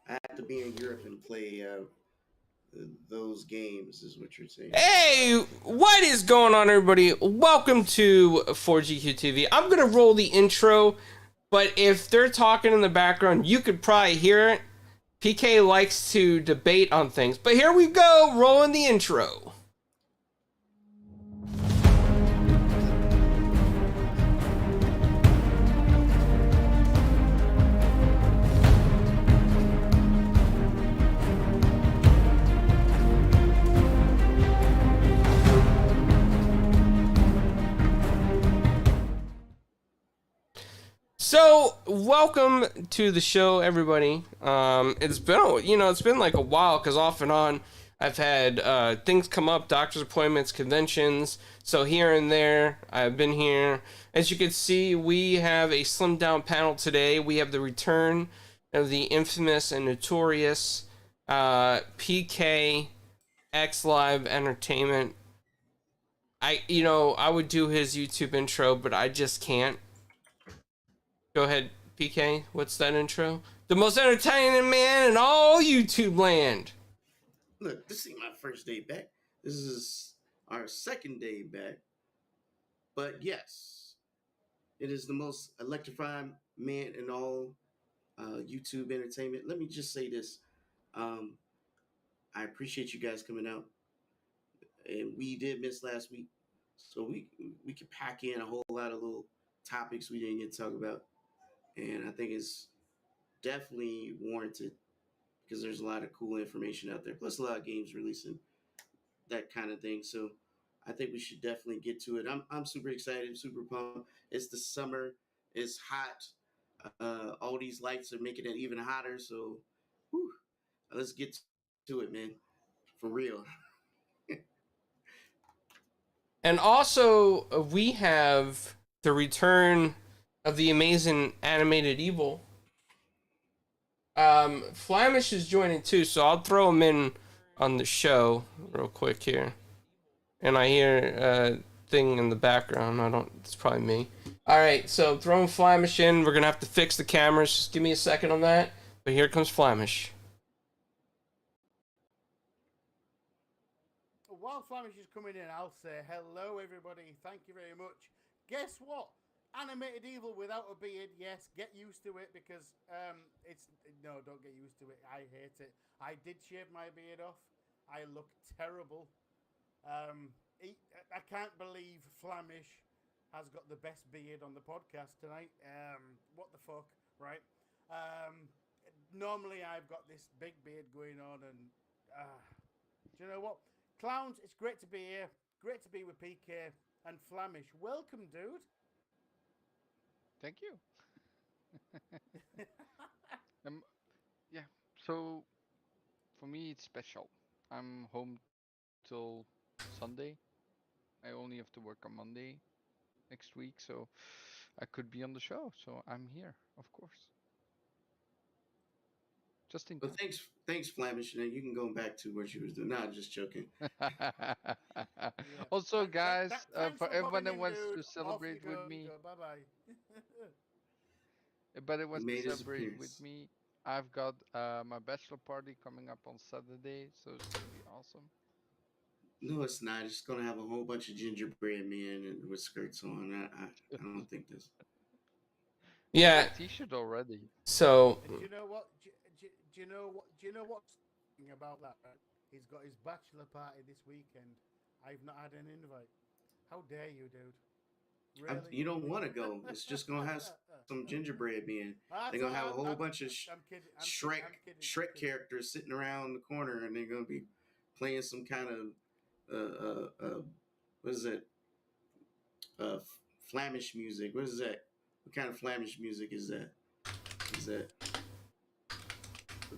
I have to be in Europe and play those games, is what you're saying. Hey, what is going on, everybody? Welcome to 4GQTV. I'm gonna roll the intro, but if they're talking in the background, you could probably hear it. PK likes to debate on things, but here we go, rolling the intro. So, welcome to the show, everybody. It's been like a while, because off and on, I've had things come up, doctor's appointments, conventions. So here and there, I've been here. As you can see, we have a slimmed down panel today. We have the return of the infamous and notorious PK X Live Entertainment. I would do his YouTube intro, but I just can't. Go ahead, PK. What's that intro? The most entertaining man in all YouTube land. Look, this ain't my first day back. This is our second day back. But yes, it is the most electrifying man in all YouTube entertainment. Let me just say this. I appreciate you guys coming out. And we did miss last week. So we could pack in a whole lot of little topics we didn't get to talk about. And I think it's definitely warranted because there's a lot of cool information out there, plus a lot of games releasing, that kind of thing. So I think we should definitely get to it. I'm super excited, super pumped. It's the summer, it's hot. All these lights are making it even hotter. So whew, let's get to it, man, for real. And also, we have the return of the amazing animated evil. Flamish is joining too, so I'll throw him in on the show real quick here. And I hear a thing in the background. It's probably me. Alright, so throwing Flamish in. We're gonna have to fix the cameras. Just give me a second on that. But here comes Flamish. While Flamish is coming in, I'll say hello, everybody. Thank you very much. Guess what? Animated evil without a beard. Yes, get used to it because no, don't get used to it. I hate it. I did shave my beard off. I look terrible. I can't believe Flamish has got the best beard on the podcast tonight. What the fuck, right? Normally I've got this big beard going on, and do you know what? Clowns, it's great to be here. Great to be with PK and Flamish. Welcome, dude. Thank you. Yeah, so for me it's special. I'm home till Sunday. I only have to work on Monday next week, so I could be on the show. So I'm here, of course. Just in time. Well, thanks, Flamish. Now you can go back to what you was doing. Nah, just joking. Yeah. Also, guys, Thanks for everyone that in, wants dude. to celebrate with me, Bye-bye. everybody wants Made to his celebrate appearance. with me. I've got my bachelor party coming up on Saturday, so it's gonna be awesome. No, it's not. It's gonna have a whole bunch of gingerbread men and with skirts on. I don't think this. Yeah. T-shirt already. So. And do you know what? Do you know what's about that? He's got his bachelor party this weekend. I've not had an invite. How dare you, dude? Really? You don't want to go. It's just gonna have some gingerbread men. They're gonna have a whole bunch of Shrek characters sitting around the corner, and they're gonna be playing some kind of what is it? Flamish music. What is that? What kind of Flamish music is that? Is that?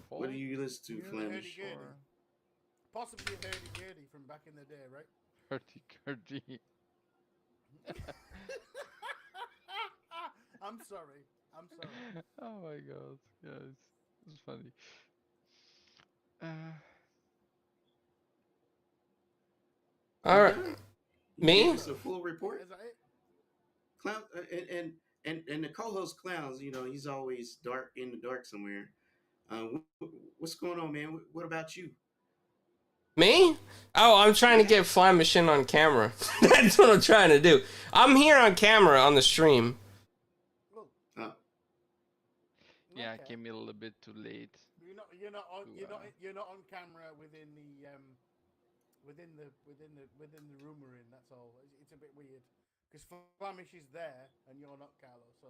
What do you listen to, Flamish? Possibly a hurdy-gurdy from back in the day, right? Hurdy-gurdy. I'm sorry. Oh my god. Yeah, it's funny. Alright. Me? It's a full report. Is that it? Clown and the co-host Clowns, he's always in the dark somewhere. what's going on, man? What about you? Me? Oh, I'm trying to get Flamish in on camera. That's what I'm trying to do. I'm here on camera on the stream. Well, Oh, Yeah, okay. it came a little bit too late. You're not on camera within the room we're in. That's all. It's a bit weird because Flamish is there and you're not, Carlo. So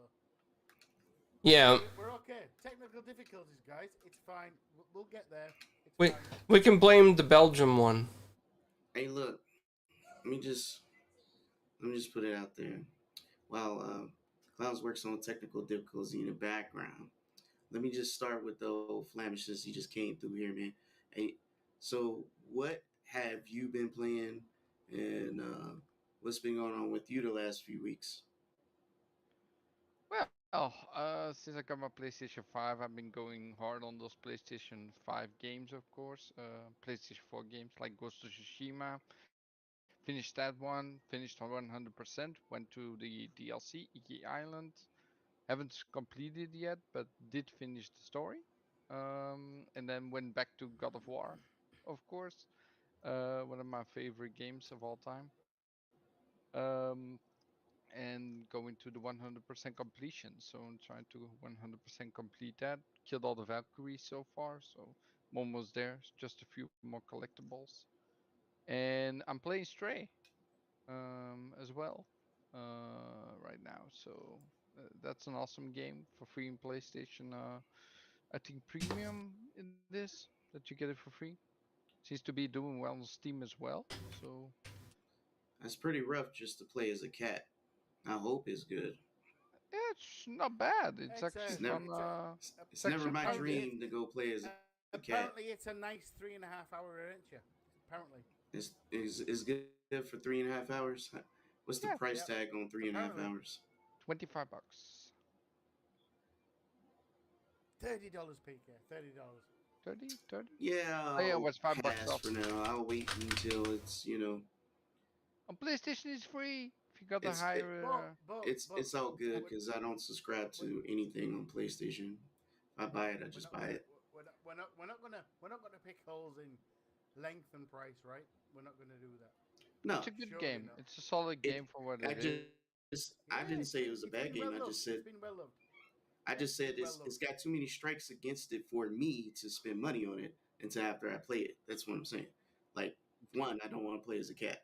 Yeah, we're okay. Technical difficulties, guys. It's fine. We'll get there. It's we fine. we can blame the Belgium one. hey, look. Let me just put it out there. While Clouds works on technical difficulties in the background, let me just start with the old Flamish since he just came through here, man. Hey, so what have you been playing, and what's been going on with you the last few weeks? Well, since I got my PlayStation 5, I've been going hard on those PlayStation 5 games, of course. PlayStation 4 games like Ghost of Tsushima. Finished that one, finished on 100%. Went to the DLC, Iki Island. Haven't completed yet, but did finish the story. And then went back to God of War, of course. One of my favorite games of all time. Um, and going to the 100% completion. So I'm trying to 100% complete that. Killed all the Valkyries so far, so I'm almost there. Just a few more collectibles. And I'm playing Stray as well right now. So that's an awesome game for free in PlayStation. I think Premium in this that you get it for free. Seems to be doing well on Steam as well. So That's pretty rough just to play as a cat. I hope it's good. yeah, it's not bad. It's It's actually It's a never fun. it's It's never actually my fun game. dream to go play as a cat. Apparently, it's a nice 3.5 hour adventure. Apparently. It's good for 3.5 hours. What's the Yeah, price Yep. tag on 3.5 Apparently. hours? $25. $30, PK. $30. 30, 30. Yeah, Oh yeah, it I'll was $5 pass off. for now. I'll wait until it's On PlayStation, it's free if you got the it's it, higher. it's all good We're, because I don't subscribe we're, to anything on PlayStation. If I buy it, I we're just not buy gonna it. we're not gonna pick holes in length and price, right? We're not gonna do that. No, It's a good Surely game. not. It's a solid it. game for what I it is. I Yeah, didn't say it was a it's bad been game. well loved. It's been well loved. I just It's said been well it's loved. got too many strikes against it for me to spend money on it until after I play it. That's what I'm saying. Like one, I don't want to play as a cat.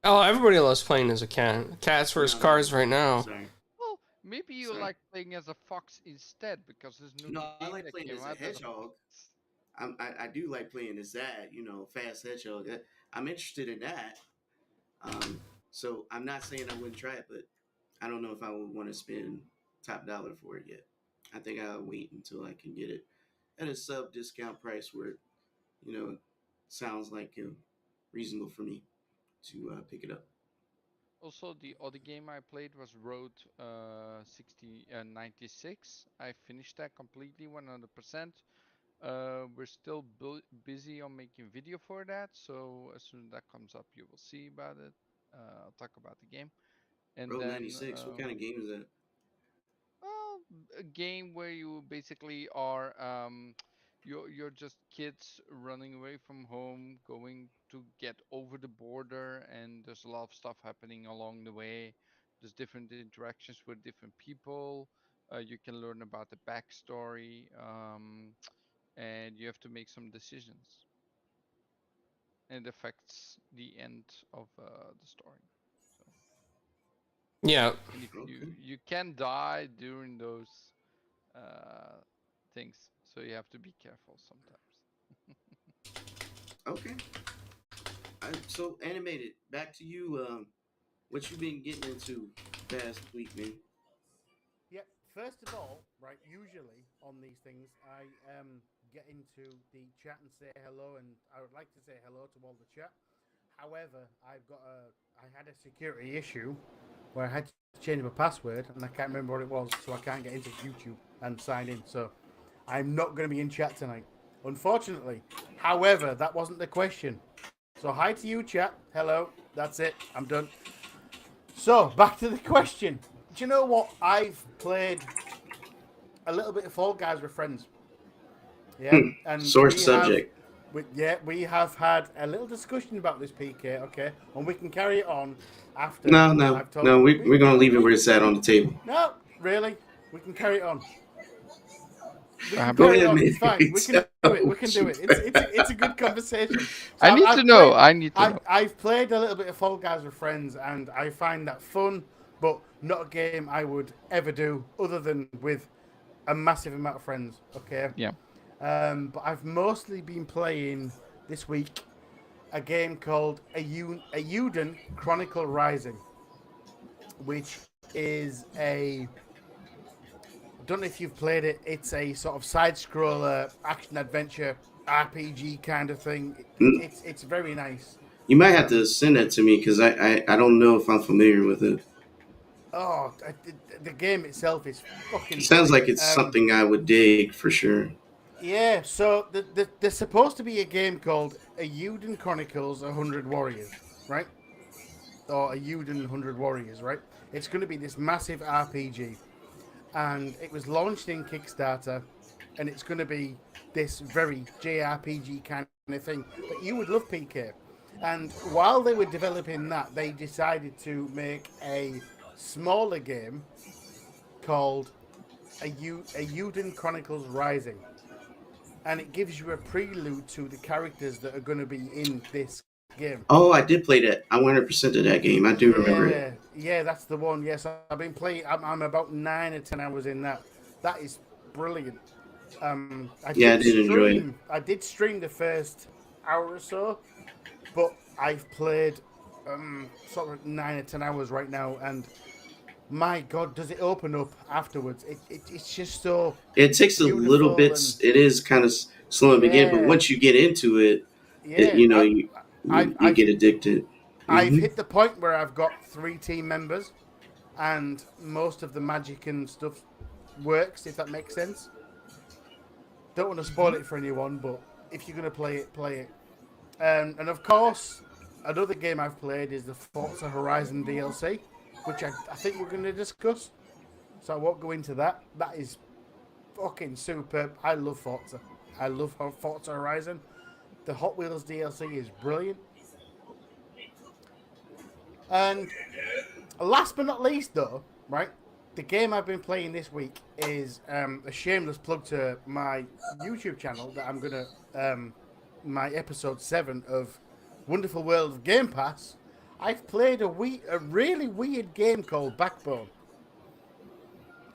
Oh, everybody loves playing as a cat. Cats versus No, no, cars no. right now. Sorry, Well, maybe you sorry. like playing as a fox instead because this new No, I game like that playing came as a out as a hedgehog. fox. I do like playing as that. Fast hedgehog. I'm interested in that. Um, so I'm not saying I wouldn't try it, but I don't know if I would want to spend top dollar for it yet. I think I'll wait until I can get it at a sub discount price where you know sounds like reasonable for me to pick it up. Also, the other game I played was Road 96. I finished that completely 100%. We're still busy on making video for that, so as soon as that comes up, you will see about it. I'll talk about the game, and Road then 96. What kind of game is that? well, a game where you basically are you're just kids running away from home, going to get over the border, and there's a lot of stuff happening along the way. There's different interactions with different people. You can learn about the backstory, and you have to make some decisions. And it affects the end of the story. So, Yeah. and if Okay. you can die during those uh, things. So you have to be careful sometimes. Okay. So animated. Back to you. What you been getting into past week, man? Yeah. First of all, right. Usually on these things, I get into the chat and say hello, and I would like to say hello to all the chat. However, I had a security issue where I had to change my password, and I can't remember what it was, so I can't get into YouTube and sign in. So I'm not going to be in chat tonight, unfortunately. However, that wasn't the question. So hi to you, chat. Hello. That's it. I'm done. So back to the question. Do you know what? I've played a little bit of Fall Guys with friends. Yeah, and Sore we subject. we have had a little discussion about this, PK. Okay, and we can carry it on after No, no, I've told. no. We're gonna leave it where it's at on the table. No, really, we can carry it on. We can Go carry it ahead, on. man. It's fine. We can do it. We can do it. It's a good conversation. So I need to know. I need to know. I've played a little bit of Fall Guys with friends, and I find that fun, but not a game I would ever do other than with a massive amount of friends. Okay. Yeah. But I've mostly been playing this week a game called Eiyuden Chronicle Rising, which is a... I don't know if you've played it. It's a sort of side-scroller action-adventure RPG kind of thing. It's very nice. You might have to send that to me because I don't know if I'm familiar with it. Oh, the game itself is fucking... It sounds like brilliant. it's something I would dig for sure. Yeah, so there's supposed to be a game called Eiyuden Chronicles 100 Warriors, right? Or Eiyuden 100 Warriors, right? It's going to be this massive RPG. And it was launched in Kickstarter, and it's going to be this very JRPG kind of thing. But you would love PK. And while they were developing that, they decided to make a smaller game called Eiyuden Chronicles Rising. And it gives you a prelude to the characters that are going to be in this game. Oh, I did play that. I 100% of that game. I do remember it. Yeah, that's the one. Yes, I've been playing. I'm about 9 or 10 hours in that. That is brilliant. I did enjoy it. I did stream the first hour or so, but I've played sort of 9 or 10 hours right now, and my God, does it open up afterwards? It's just so. It takes a little bit. It is kind of slow in the beginning, but once you get into it, you get addicted. I've hit the point where I've got 3 team members, and most of the magic and stuff works, if that makes sense. Don't want to spoil it for anyone, but if you're going to play it. And of course, another game I've played is the Forza Horizon Dlc, which I think we're going to discuss. So I won't go into that. That is fucking superb. I love Forza. I love Forza Horizon. The Hot Wheels DLC is brilliant. And last but not least, though, right, the game I've been playing this week is a shameless plug to my YouTube channel that I'm going to, my episode 7 of Wonderful World of Game Pass. I've played a really weird game called Backbone.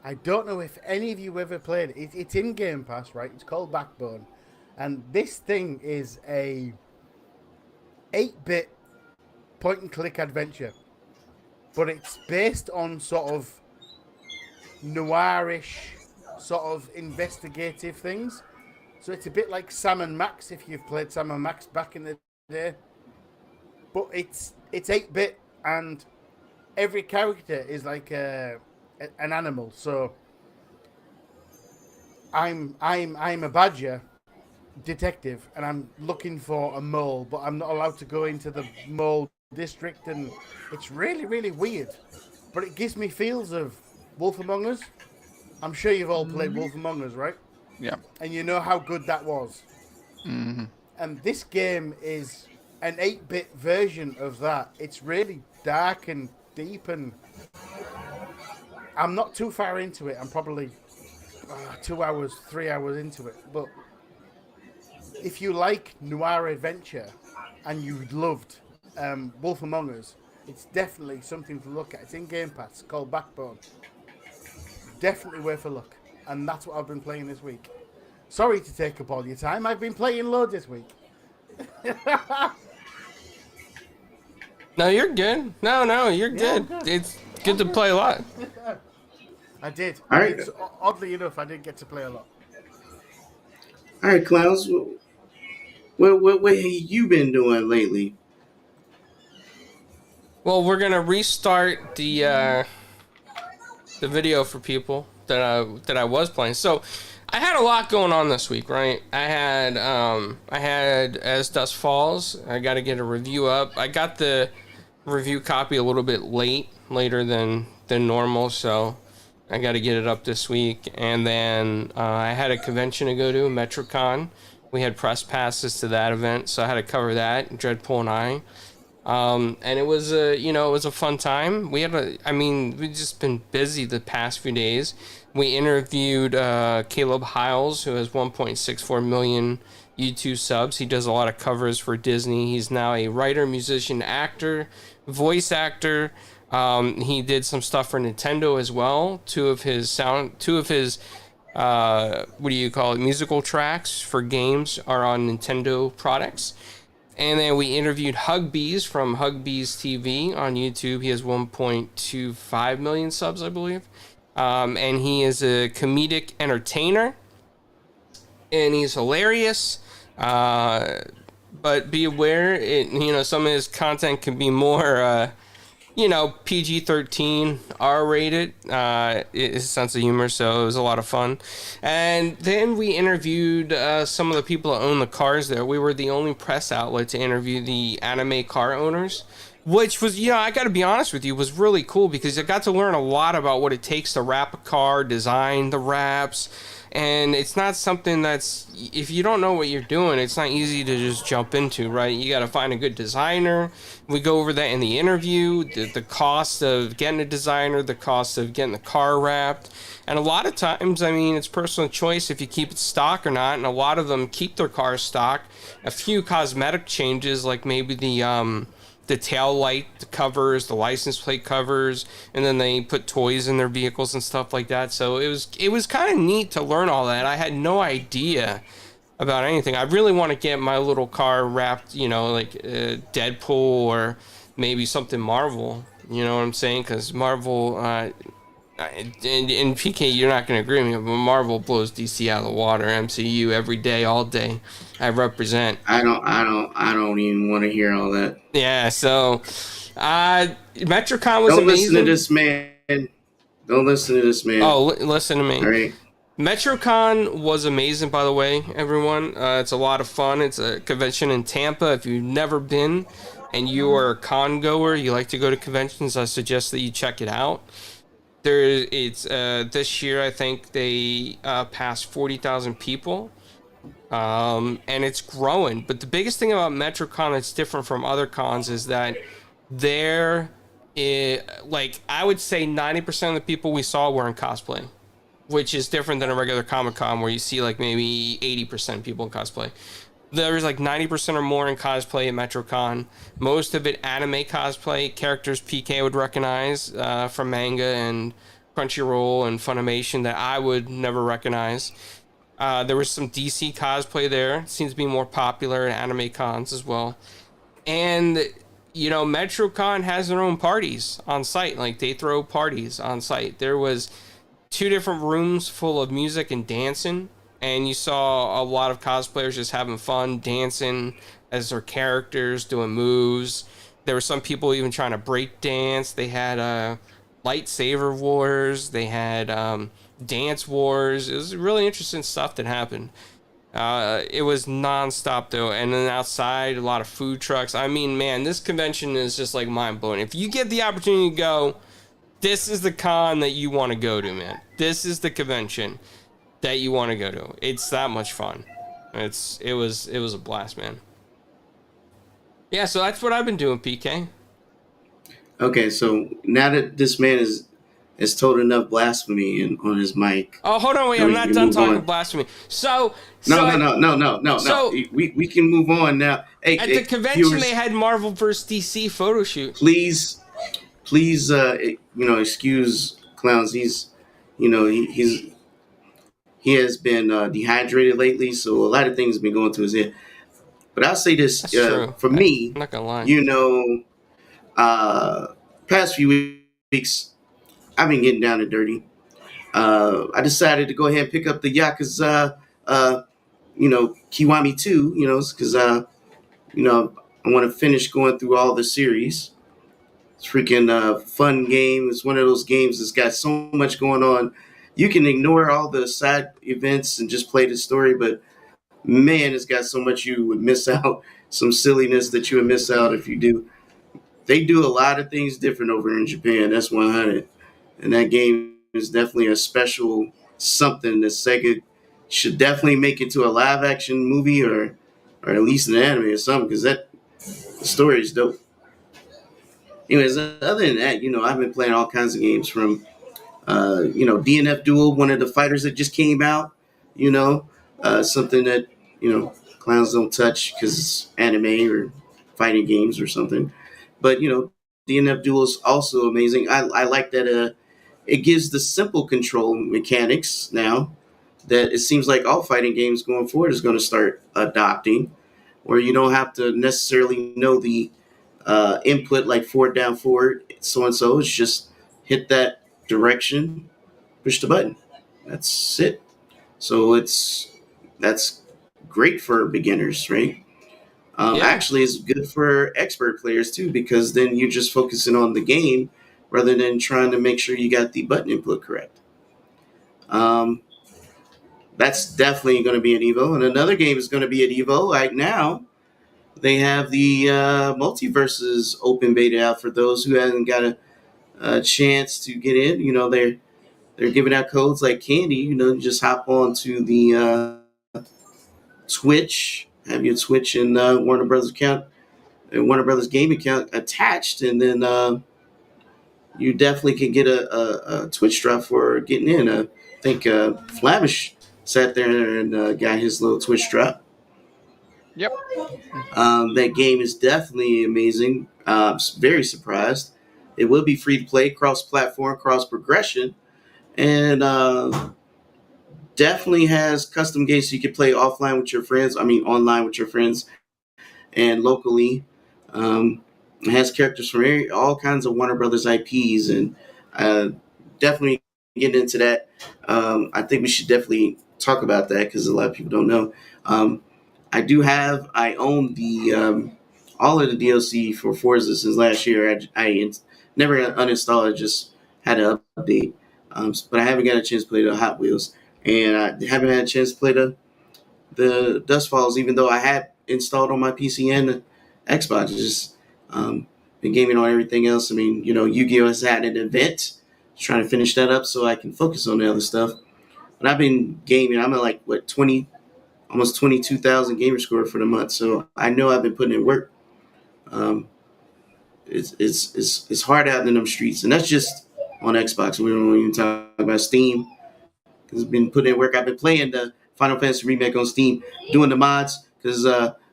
I don't know if any of you ever played it. It's in Game Pass, right? It's called Backbone. And this thing is a 8-bit point-and-click adventure. But it's based on sort of noirish, sort of investigative things. So it's a bit like Sam & Max, if you've played Sam & Max back in the day. But it's 8-bit, and every character is like an animal. So I'm a badger detective, and I'm looking for a mole, but I'm not allowed to go into the mole district, and it's really, really weird. But it gives me feels of Wolf Among Us. I'm sure you've all played Wolf Among Us, right? Yeah. And you know how good that was. Mm-hmm. And this game is an 8-bit version of that. It's really dark and deep, and I'm not too far into it. I'm probably 2 hours, 3 hours into it. But if you like noir adventure and you loved Wolf Among Us, it's definitely something to look at. It's in Game Pass, called Backbone. Definitely worth a look. And that's what I've been playing this week. Sorry to take up all your time. I've been playing loads this week. No, you're good. No, you're good. It's good to play a lot. I did. All right. Oddly enough, I did get to play a lot. All right, Clowns. What have you been doing lately? Well, we're gonna restart the video for people that I was playing. So I had a lot going on this week, right? I had As Dusk Falls. I got to get a review up. I got the review copy a little bit later than normal, so I got to get it up this week. And then I had a convention to go to, MetroCon. We had press passes to that event, so I had to cover that, Dreadpool and I. And it was a fun time. We've just been busy the past few days. We interviewed Caleb Hiles, who has 1.64 million YouTube subs. He does a lot of covers for Disney. He's now a writer, musician, actor, voice actor. He did some stuff for Nintendo as well. Two of his musical tracks for games are on Nintendo products. And then we interviewed Hugbees from Hugbees TV on YouTube. He has 1.25 million subs, I believe. And he is a comedic entertainer. And he's hilarious. But be aware, some of his content can be more, PG-13, R-rated. His sense of humor, so it was a lot of fun. And then we interviewed some of the people that own the cars there. We were the only press outlet to interview the anime car owners, which was, I got to be honest with you, was really cool because I got to learn a lot about what it takes to wrap a car, design the wraps. And it's not something that's, if you don't know what you're doing, it's not easy to just jump into, right? You got to find a good designer. We go over that in the interview, the cost of getting a designer, the cost of getting the car wrapped. And a lot of times, it's personal choice if you keep it stock or not. And a lot of them keep their cars stock. A few cosmetic changes, like maybe the tail light covers, the license plate covers, and then they put toys in their vehicles and stuff like that. So it was kind of neat to learn all that. I had no idea about anything. I really want to get my little car wrapped, like Deadpool or maybe something Marvel. You know what I'm saying? Because Marvel, in PK, you're not going to agree with me, but Marvel blows DC out of the water. MCU every day, all day. I represent. I don't even want to hear all that. Yeah, so MetroCon was amazing. Don't listen to this man. Don't listen to this man. Oh, listen to me. All right. MetroCon was amazing, by the way, everyone. It's a lot of fun. It's a convention in Tampa. If you've never been and you are a con goer, you like to go to conventions, I suggest that you check it out. This year, I think they passed 40,000 people. And it's growing. But the biggest thing about MetroCon that's different from other cons is that I would say 90% of the people we saw were in cosplay, which is different than a regular Comic-Con where you see like maybe 80% people in cosplay. There was like 90% or more in cosplay at MetroCon. Most of it anime cosplay, characters PK would recognize from Manga and Crunchyroll and Funimation that I would never recognize. There was some DC cosplay there. It seems to be more popular at anime cons as well. And, MetroCon has their own parties on site. Like, they throw parties on site. There was 2 different rooms full of music and dancing. And you saw a lot of cosplayers just having fun, dancing as their characters, doing moves. There were some people even trying to break dance. They had lightsaber wars. They had dance wars. It was really interesting stuff that happened. It was non-stop though, and then outside a lot of food trucks. Man, this convention is just like mind-blowing. If you get the opportunity to go, this is the con that you want to go to, man. This is the convention that you want to go to. It's that much fun. It was a blast, man. Yeah, so that's what I've been doing, PK. Okay, so now that this man has told enough blasphemy on his mic. Oh, hold on, wait, I'm not done talking blasphemy. No. So, we can move on now. Hey, at the convention, viewers, they had Marvel vs. DC photo shoot. Please, excuse Clowns. He has been dehydrated lately, so a lot of things have been going through his head. But I'll say this, for me, I'm not gonna lie. Past few weeks, I've been getting down and dirty. I decided to go ahead and pick up the Yakuza, Kiwami 2, because, I want to finish going through all the series. It's freaking fun game. It's one of those games that's got so much going on. You can ignore all the side events and just play the story, but man, it's got so much you would miss out, some silliness that you would miss out if you do. They do a lot of things different over in Japan. That's 100. And that game is definitely a special something that Sega should definitely make into a live action movie or at least an anime or something, because that the story is dope. Anyways, other than that, I've been playing all kinds of games from DNF Duel, one of the fighters that just came out, something that, clowns don't touch because it's anime or fighting games or something. But, DNF Duel is also amazing. I like that it gives the simple control mechanics now that it seems like all fighting games going forward is going to start adopting, where you don't have to necessarily know the input like forward, down, forward, so and so. It's just hit that direction, push the button. That's it. So that's great for beginners, right? Yeah. Actually, it's good for expert players too, because then you're just focusing on the game rather than trying to make sure you got the button input correct. That's definitely going to be an Evo, and another game is going to be at Evo right now. They have the multiverses open beta out for those who haven't got a chance to get in. They're giving out codes like candy. Just hop on to the Twitch, have your Twitch and Warner Brothers account, and Warner Brothers game account attached, and then you definitely can get a Twitch drop for getting in. I think Flamish sat there and got his little Twitch drop. Yep. That game is definitely amazing. Very surprised. It will be free to play, cross-platform, cross-progression, and definitely has custom games so you can play offline with your friends. I mean, online with your friends and locally. It has characters from all kinds of Warner Brothers IPs, and definitely get into that. I think we should definitely talk about that because a lot of people don't know. I own the all of the DLC for Forza since last year. I never uninstalled it, just had an update. But I haven't got a chance to play the Hot Wheels, and I haven't had a chance to play the Dusk Falls, even though I had installed on my PC and the Xbox. Just been gaming on everything else. I mean, Yu-Gi-Oh has had an event. Just trying to finish that up so I can focus on the other stuff. But I've been gaming. I'm at like 20, almost 22,000 gamer score for the month. So I know I've been putting in work. It's hard out in them streets, and that's just on Xbox. We don't even talk about Steam. It's been putting in work. I've been playing the Final Fantasy remake on Steam, doing the mods because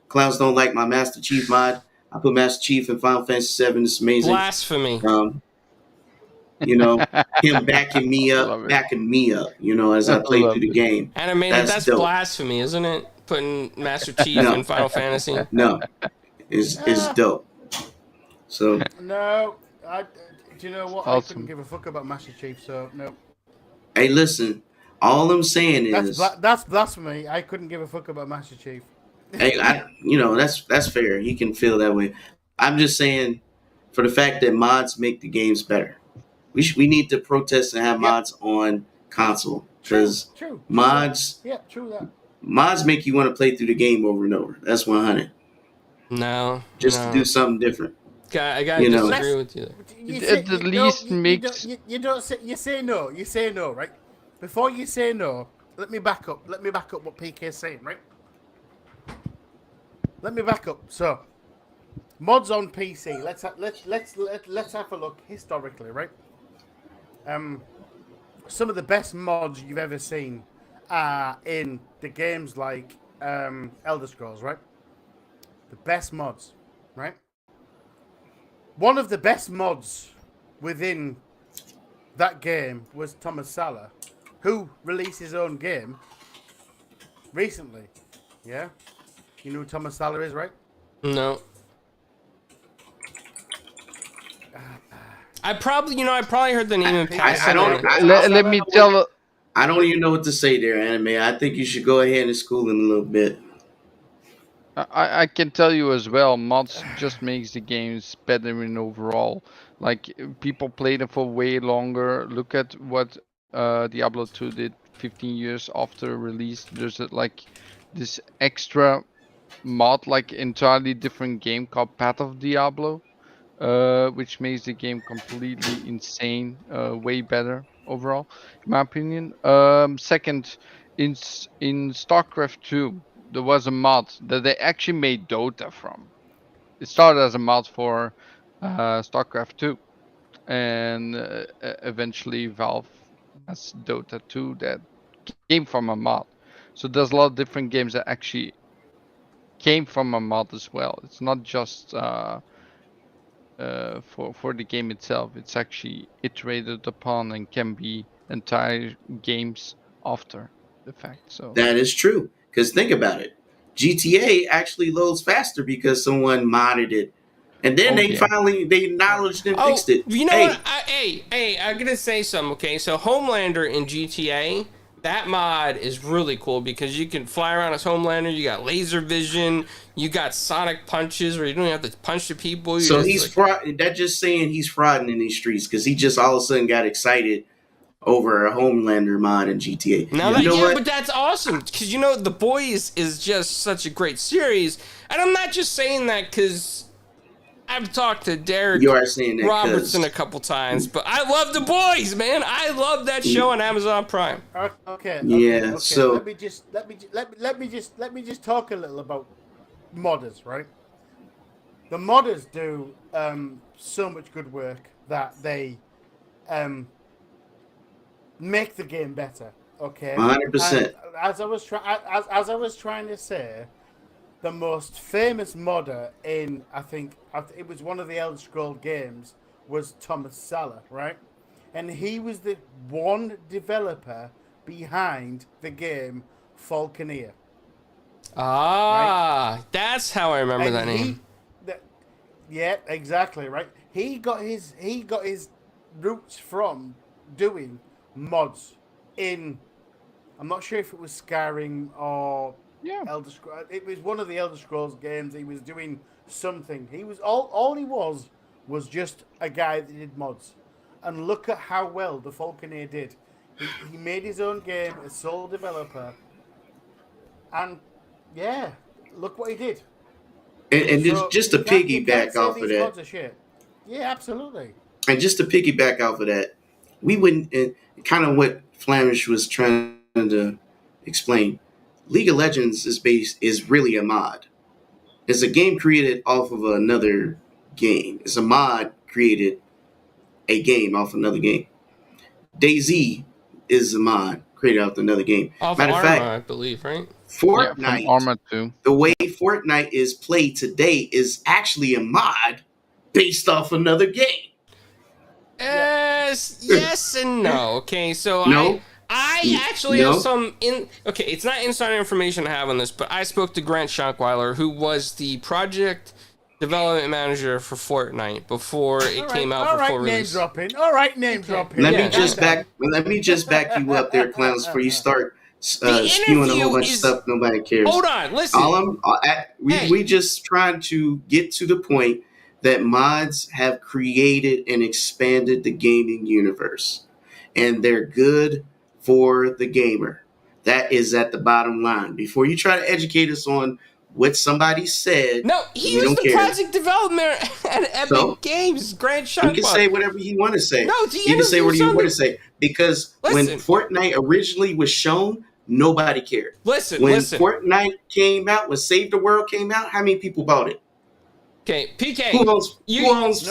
clowns don't like my Master Chief mod. I put Master Chief in Final Fantasy VII. It's amazing. Blasphemy. Him backing me up, as I play through the game. Animated, that's dope. blasphemy, isn't it? Putting Master Chief in Final Fantasy. No, it's dope. So no, do you know what? Awesome. I couldn't give a fuck about Master Chief, so no. Hey, listen. All I'm saying is that's blasphemy. I couldn't give a fuck about Master Chief. Hey, that's fair. You can feel that way. I'm just saying, for the fact that mods make the games better, we need to protest and have mods on console because mods. Yeah, true that. Mods make you want to play through the game over and over. That's 100. No, to do something different. I gotta disagree with you. You say no. You say no, right? Before you say no, let me back up. Let me back up what PK is saying, right? Let me back up. So, mods on PC. Let's have a look historically, right? Some of the best mods you've ever seen are in the games like Elder Scrolls, right? The best mods, right? One of the best mods within that game was Thomas Sala, who released his own game recently. Yeah? You know who Thomas Sala is, right? No. I probably heard the name of Let me tell. I don't even know what to say there, Anime. I think you should go ahead and school him a little bit. I can tell you as well, mods just makes the games better in overall. Like, people play them for way longer. Look at what Diablo 2 did 15 years after release. There's this extra mod, like entirely different game called Path of Diablo, which makes the game completely insane, way better. overall, in my opinion. Second, in StarCraft 2, there was a mod that they actually made Dota from. It started as a mod for StarCraft 2, and eventually Valve has Dota 2 that came from a mod. So there's a lot of different games that actually came from a mod as well. It's not just for the game itself. It's actually iterated upon and can be entire games after the fact. So That is true. Because think about it. GTA actually loads faster because someone modded it. And then Oh, they yeah. finally they acknowledged and Oh, fixed it. you know Hey, what? I'm gonna say something. Okay, so Homelander in GTA, that mod is really cool because you can fly around as Homelander. You got laser vision. You got sonic punches where you don't have to punch the people. You so just, he's fraud. That's just saying he's frauding in these streets because he just all of a sudden got excited over a Homelander mod in GTA. Now You that, know yeah, what? but that's awesome because The Boys is just such a great series, and I'm not just saying that because I've talked to Derek You are saying that Robertson a because couple times, but I love The Boys, man. I love that show on Amazon Prime. Okay. Yeah, Okay. so- let me just talk a little about modders, right? The modders do so much good work that they make the game better. Okay, 100%. And as I was trying to say, the most famous modder in I think it was one of the Elder Scrolls games was Thomas Sala, right? And he was the one developer behind the game Falconeer. That's how I remember And that name. Yeah, exactly, right. He got his roots from doing mods in. I'm not sure if it was Skyrim or yeah, Elder Scrolls. It was one of the Elder Scrolls games. He was doing something. He was all he was just a guy that did mods. And look at how well the Falconeer did. He made his own game, a sole developer, and yeah, look what he did. And So just to you can't piggyback say off these of that, mods are shit. Yeah, absolutely. and just to piggyback off of that, we wouldn't kind of what Flamish was trying to explain. League of Legends is really a mod. It's a game created off of another game. It's a mod created a game off another game. DayZ is a mod created off another game. Off Matter of Arma, fact, I believe, right? yeah, from Fortnite, Arma 2. the way Fortnite is played today is actually a mod based off another game. Yes and no. Okay, so No. I actually No. have some okay, it's not insider information I have on this, but I spoke to Grant Schonkweiler, who was the project development manager for Fortnite before it came out for full release. Name dropping. All right, name dropping. Let Yeah. me just back you up there, clowns, before you start spewing a interview whole bunch of is- stuff nobody cares. Hold on, listen. We just trying to get to the point that mods have created and expanded the gaming universe, and they're good for the gamer. That is at the bottom line. Before you try to educate us on what somebody said, No, he we was don't the care. project developer at Epic So? Games, Grant He can say Schonkweiler. whatever he want to say. No, the He can say interview what he want to sounded- say because Listen. when Fortnite originally was shown, nobody cared. Listen. When Fortnite came out, when Save the World came out, how many people bought it? Okay, PK. Who owns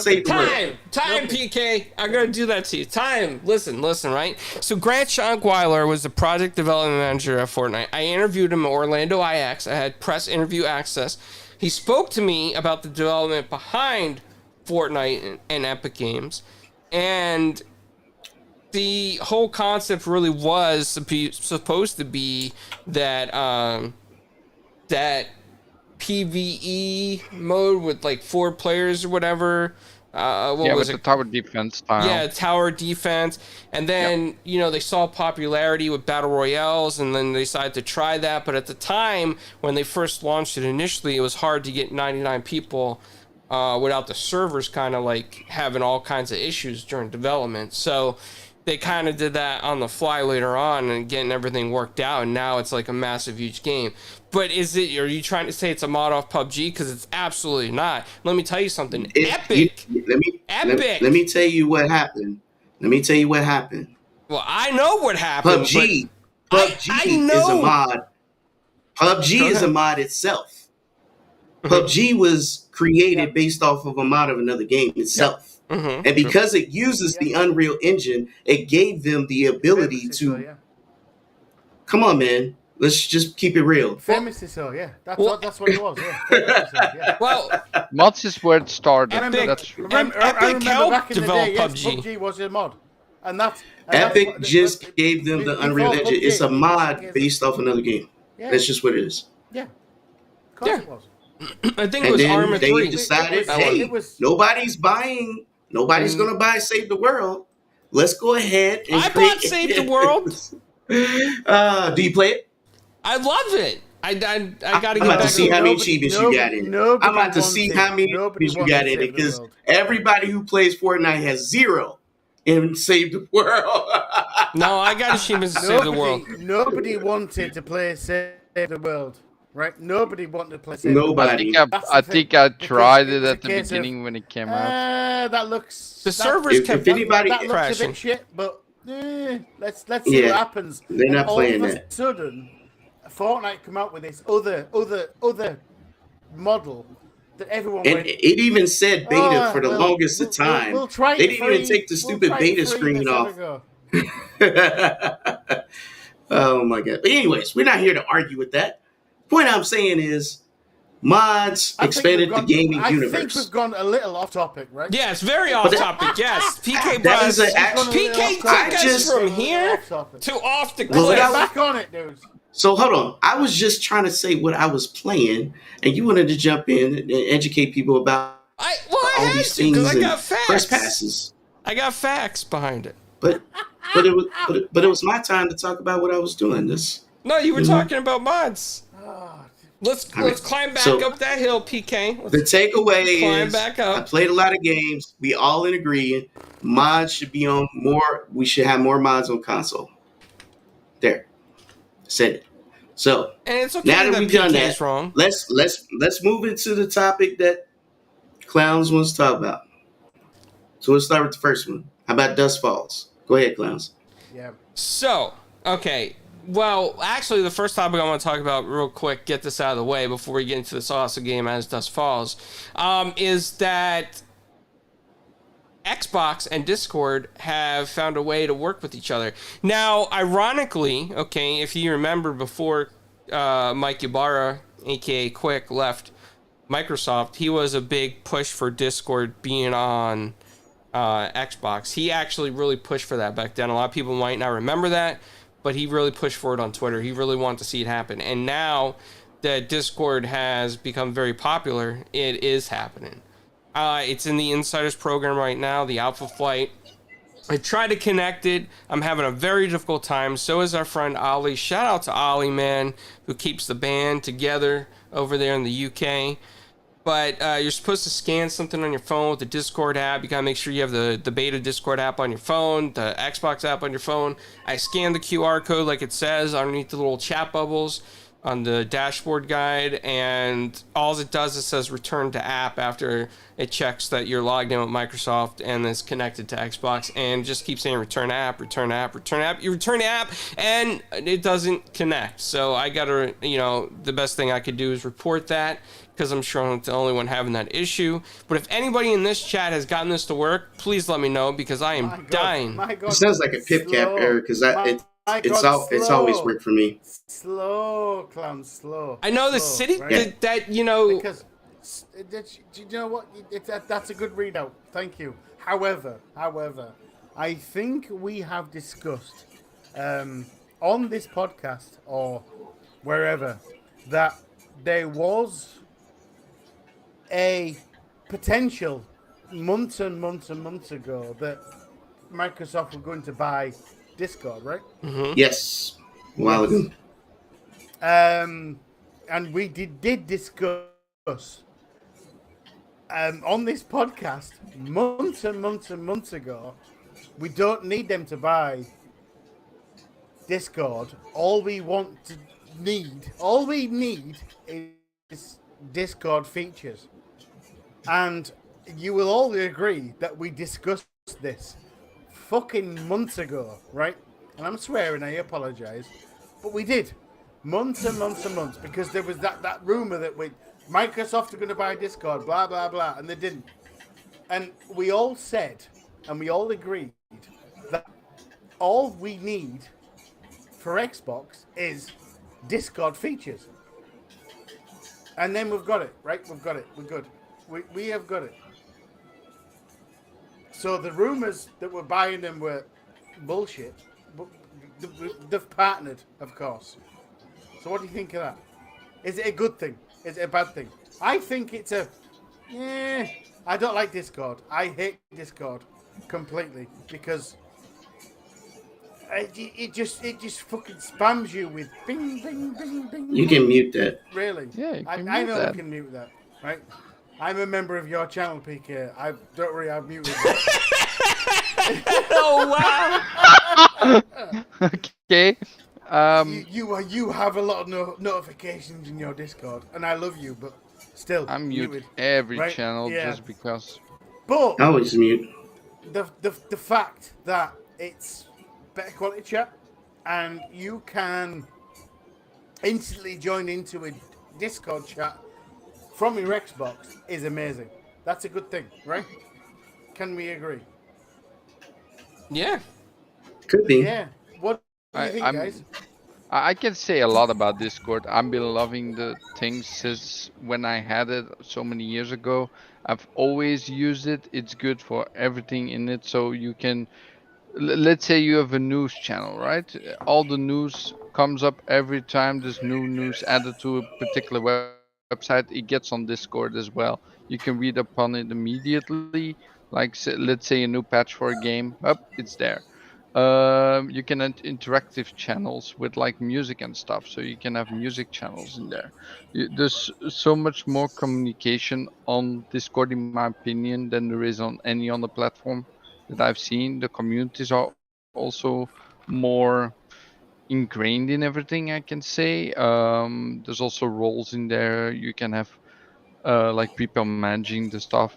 Save the World? Time, PK. I'm gonna do that to you. Time. Listen, right? So Grant Schonkweiler was the project development manager at Fortnite. I interviewed him at Orlando IX. I had press interview access. He spoke to me about the development behind Fortnite and Epic Games, and the whole concept really was supposed to be that that PvE mode with like 4 players or whatever. What was with it? the tower defense style. Yeah, tower defense. And then, they saw popularity with battle royales, and then they decided to try that. But at the time, when they first launched it initially, it was hard to get 99 people without the servers kind of like having all kinds of issues during development. So they kind of did that on the fly later on and getting everything worked out. And now it's like a massive, huge game. But are you trying to say it's a mod off PUBG? Because it's absolutely not. Let me tell you something. Epic. Let me tell you what happened. Well, I know what happened. PUBG I is a know. mod. PUBG is a mod itself. PUBG was created based off of a mod of another game itself. And because it uses the Unreal Engine, it gave them the ability to... Come on, man. Let's just keep it real. Famously so, yeah. That's what it was, yeah. Famously so, yeah. Well, mods is where it started. Epic, Epic helped develop PUBG. PUBG was a mod. And Epic just gave them the Unreal Engine. It's a mod based off another game. Yeah. That's just what it is. Yeah. Of course it was. I think it was Arma 3. They decided, nobody's going to buy Save the World. Let's go ahead and bought Save the World. Do you play it? I love it. I got to get back. I'm about to see how many achievements you got in it. I'm about to see how many achievements you got in it, because everybody who plays Fortnite has 0 in Save the World. No, I got achievements to Save the World. Nobody wanted to play Save the World, right? Nobody wanted to play Save the World. I think I tried it at the beginning when it came out. That looks... The servers kept that looks crashing. a bit shit, but let's see what happens. They're not playing that. All of a sudden, Fortnite come out with this other model that everyone and went, it even said beta for the longest of time. We'll try they it didn't free. even take the stupid beta screen off. Oh my god. But anyways, we're not here to argue with that. Point I'm saying is mods expanded the gaming universe. I think we've gone a little off topic, right? Yeah, it's very off topic. Yes, PK that is PK took us from here to off the cliff. cliff. Get back on it, dude. So hold on. I was just trying to say what I was playing, and you wanted to jump in and educate people about all these things I got and facts. press passes. I got facts behind it. But it was my time to talk about what I was doing. No, you were talking about mods. Let's climb back up that hill, PK. The takeaway climb is back up. I played a lot of games. We all in agreement. Mods should be on more. We should have more mods on console. There, said it. So and it's okay now that we've done that, wrong. let's move into the topic that Clowns wants to talk about. So let's start with the first one. How about Dusk Falls? Go ahead, Clowns. Yeah. So okay. Well, actually, the first topic I want to talk about real quick, get this out of the way before we get into this awesome game as Dusk Falls, is that Xbox and Discord have found a way to work with each other. Now, ironically, okay, if you remember before Mike Ybarra, a.k.a. Quick, left Microsoft, he was a big push for Discord being on Xbox. He actually really pushed for that back then. A lot of people might not remember that, but he really pushed for it on Twitter. He really wanted to see it happen. And now that Discord has become very popular, it is happening. It's in the Insiders program right now, the Alpha Flight. I tried to connect it. I'm having a very difficult time. So is our friend Ollie. Shout out to Ollie, man, who keeps the band together over there in the UK. But you're supposed to scan something on your phone with the Discord app. You gotta make sure you have the beta Discord app on your phone, the Xbox app on your phone. I scanned the QR code like it says underneath the little chat bubbles on the dashboard guide, and all it does is says return to app after it checks that you're logged in with Microsoft and is connected to Xbox, and just keeps saying return app, return app, return app. You return the app and it doesn't connect. So I gotta, the best thing I could do is report that, because I'm sure I'm not the only one having that issue. But if anybody in this chat has gotten this to work, please let me know, because I am dying. It sounds like a PipCap error, because it's always worked for me. Slow, Clown, slow. I know the slow, city right? Because you know what? That's a good readout. Thank you. However, I think we have discussed on this podcast or wherever that there was a potential months and months and months ago that Microsoft were going to buy Discord, right? Mm-hmm. Yes. A while ago. And we did discuss on this podcast months and months and months ago, we don't need them to buy Discord. All we need is Discord features. And you will all agree that we discussed this fucking months ago, right? And I'm swearing, I apologise, but we did months and months and months because there was that rumor that Microsoft are going to buy Discord, blah blah blah, and they didn't. And we all said, and we all agreed that all we need for Xbox is Discord features. And then we've got it, right? We've got it. We're good. We have got it. So the rumors that we're buying them were bullshit. But they've partnered, of course. So what do you think of that? Is it a good thing? Is it a bad thing? I think it's a... I don't like Discord. I hate Discord completely because it just fucking spams you with bing, bing, bing, bing. You can mute that. Really? Yeah, you can I mute know that. I can mute that, right? I'm a member of your channel, PK. Don't worry, I've muted it. Oh wow! Okay. You have a lot of notifications in your Discord, and I love you, but still, I mute muted. every right? channel Yeah. just because. But I always mute. the fact that it's better quality chat, and you can instantly join into a Discord chat from your Xbox is amazing. That's a good thing, right? Can we agree? Yeah. Could be. Yeah. What do you think, guys? I can say a lot about Discord. I've been loving the thing since when I had it so many years ago. I've always used it. It's good for everything in it. So you can, let's say you have a news channel, right? All the news comes up every time there's new news added to a particular website. It gets on Discord as well. You can read upon it immediately. Like let's say a new patch for a game, it's there. You can add interactive channels with like music and stuff, so you can have music channels in there. There's so much more communication on Discord, in my opinion, than there is on any other platform that I've seen. The communities are also more ingrained in everything, I can say. There's also roles in there. You can have like people managing the stuff,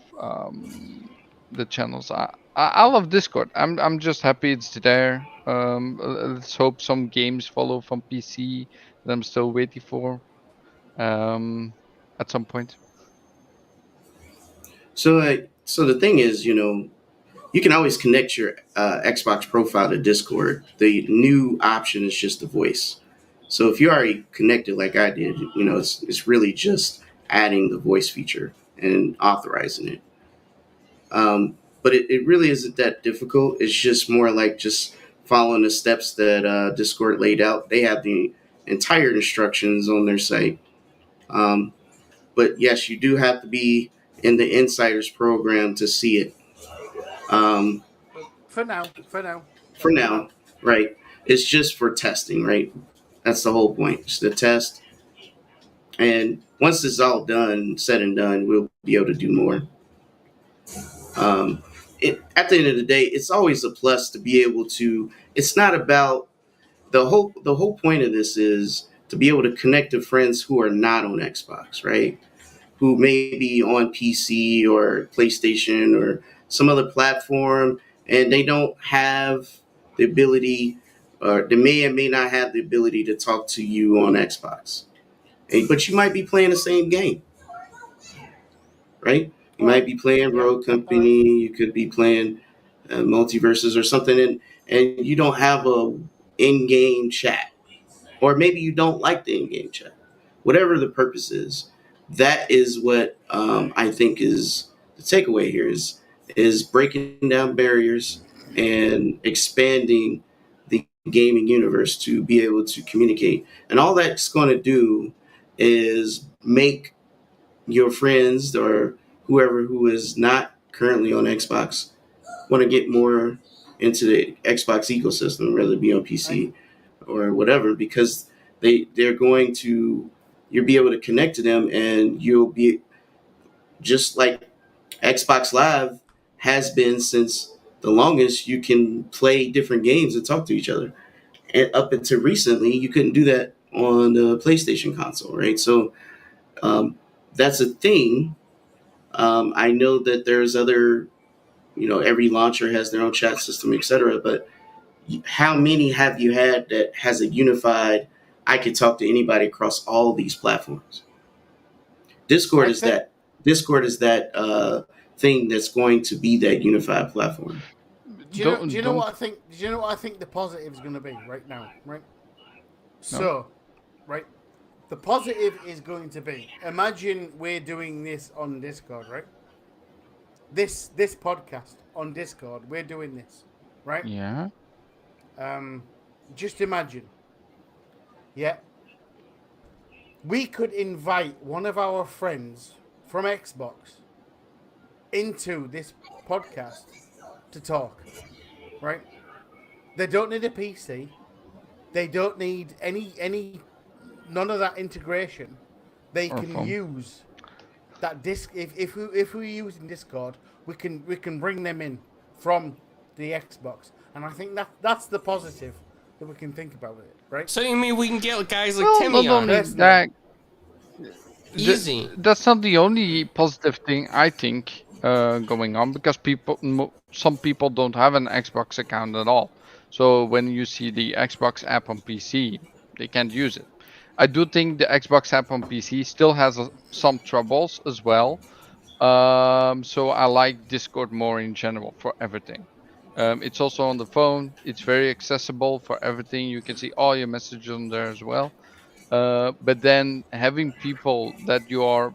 the channels. I love Discord. I'm just happy it's there. Let's hope some games follow from PC that I'm still waiting for at some point. So the thing is, you can always connect your Xbox profile to Discord. The new option is just the voice. So if you already connected like I did, it's really just adding the voice feature and authorizing it. But it really isn't that difficult. It's just more like just following the steps that Discord laid out. They have the entire instructions on their site. Um, but yes, you do have to be in the Insiders program to see it. Um, For now. for now, right? It's just for testing, right? That's the whole point. It's the test. And once it's all done, said and done, we'll be able to do more. At the end of the day, it's always a plus to be able to. It's not about the whole point of this is to be able to connect to friends who are not on Xbox, right? Who may be on PC or PlayStation or some other platform, and they don't have the ability, or they may and may not have the ability to talk to you on Xbox. But you might be playing the same game, right? You might be playing Road Company. You could be playing Multiverses or something, and you don't have a in-game chat, or maybe you don't like the in-game chat. Whatever the purpose is, that is what I think is the takeaway here is breaking down barriers and expanding the gaming universe to be able to communicate. And all that's going to do is make your friends or whoever who is not currently on Xbox want to get more into the Xbox ecosystem, whether it be on PC or whatever, because they're going to you'll be able to connect to them, and you'll be just like Xbox Live has been since the longest. You can play different games and talk to each other, and up until recently, you couldn't do that on the PlayStation console, right? So that's a thing. I know that there's other every launcher has their own chat system, etc. But how many have you had that has a unified, I can talk to anybody across all these platforms? Discord is that. Discord is that thing that's going to be that unified platform. Do you know what I think? Do you know what I think the positive is going to be right now? Right. So, right, the positive is going to be. Imagine we're doing this on Discord, right? This podcast on Discord, we're doing this, right? Yeah. Just imagine. Yeah. We could invite one of our friends from Xbox into this podcast to talk, right? They don't need a PC. They don't need none of that integration. They can use that disc. If we're using Discord, we can bring them in from the Xbox, and I think that's the positive that we can think about it, right? So you mean we can get guys like Timmy on? That, easy. That's not the only positive thing I think going on, because some people don't have an Xbox account at all. So when you see the Xbox app on PC, they can't use it. I do think the Xbox app on PC still has some troubles as well. So I like Discord more in general for everything. It's also on the phone. It's very accessible for everything. You can see all your messages on there as well. But then having people that you are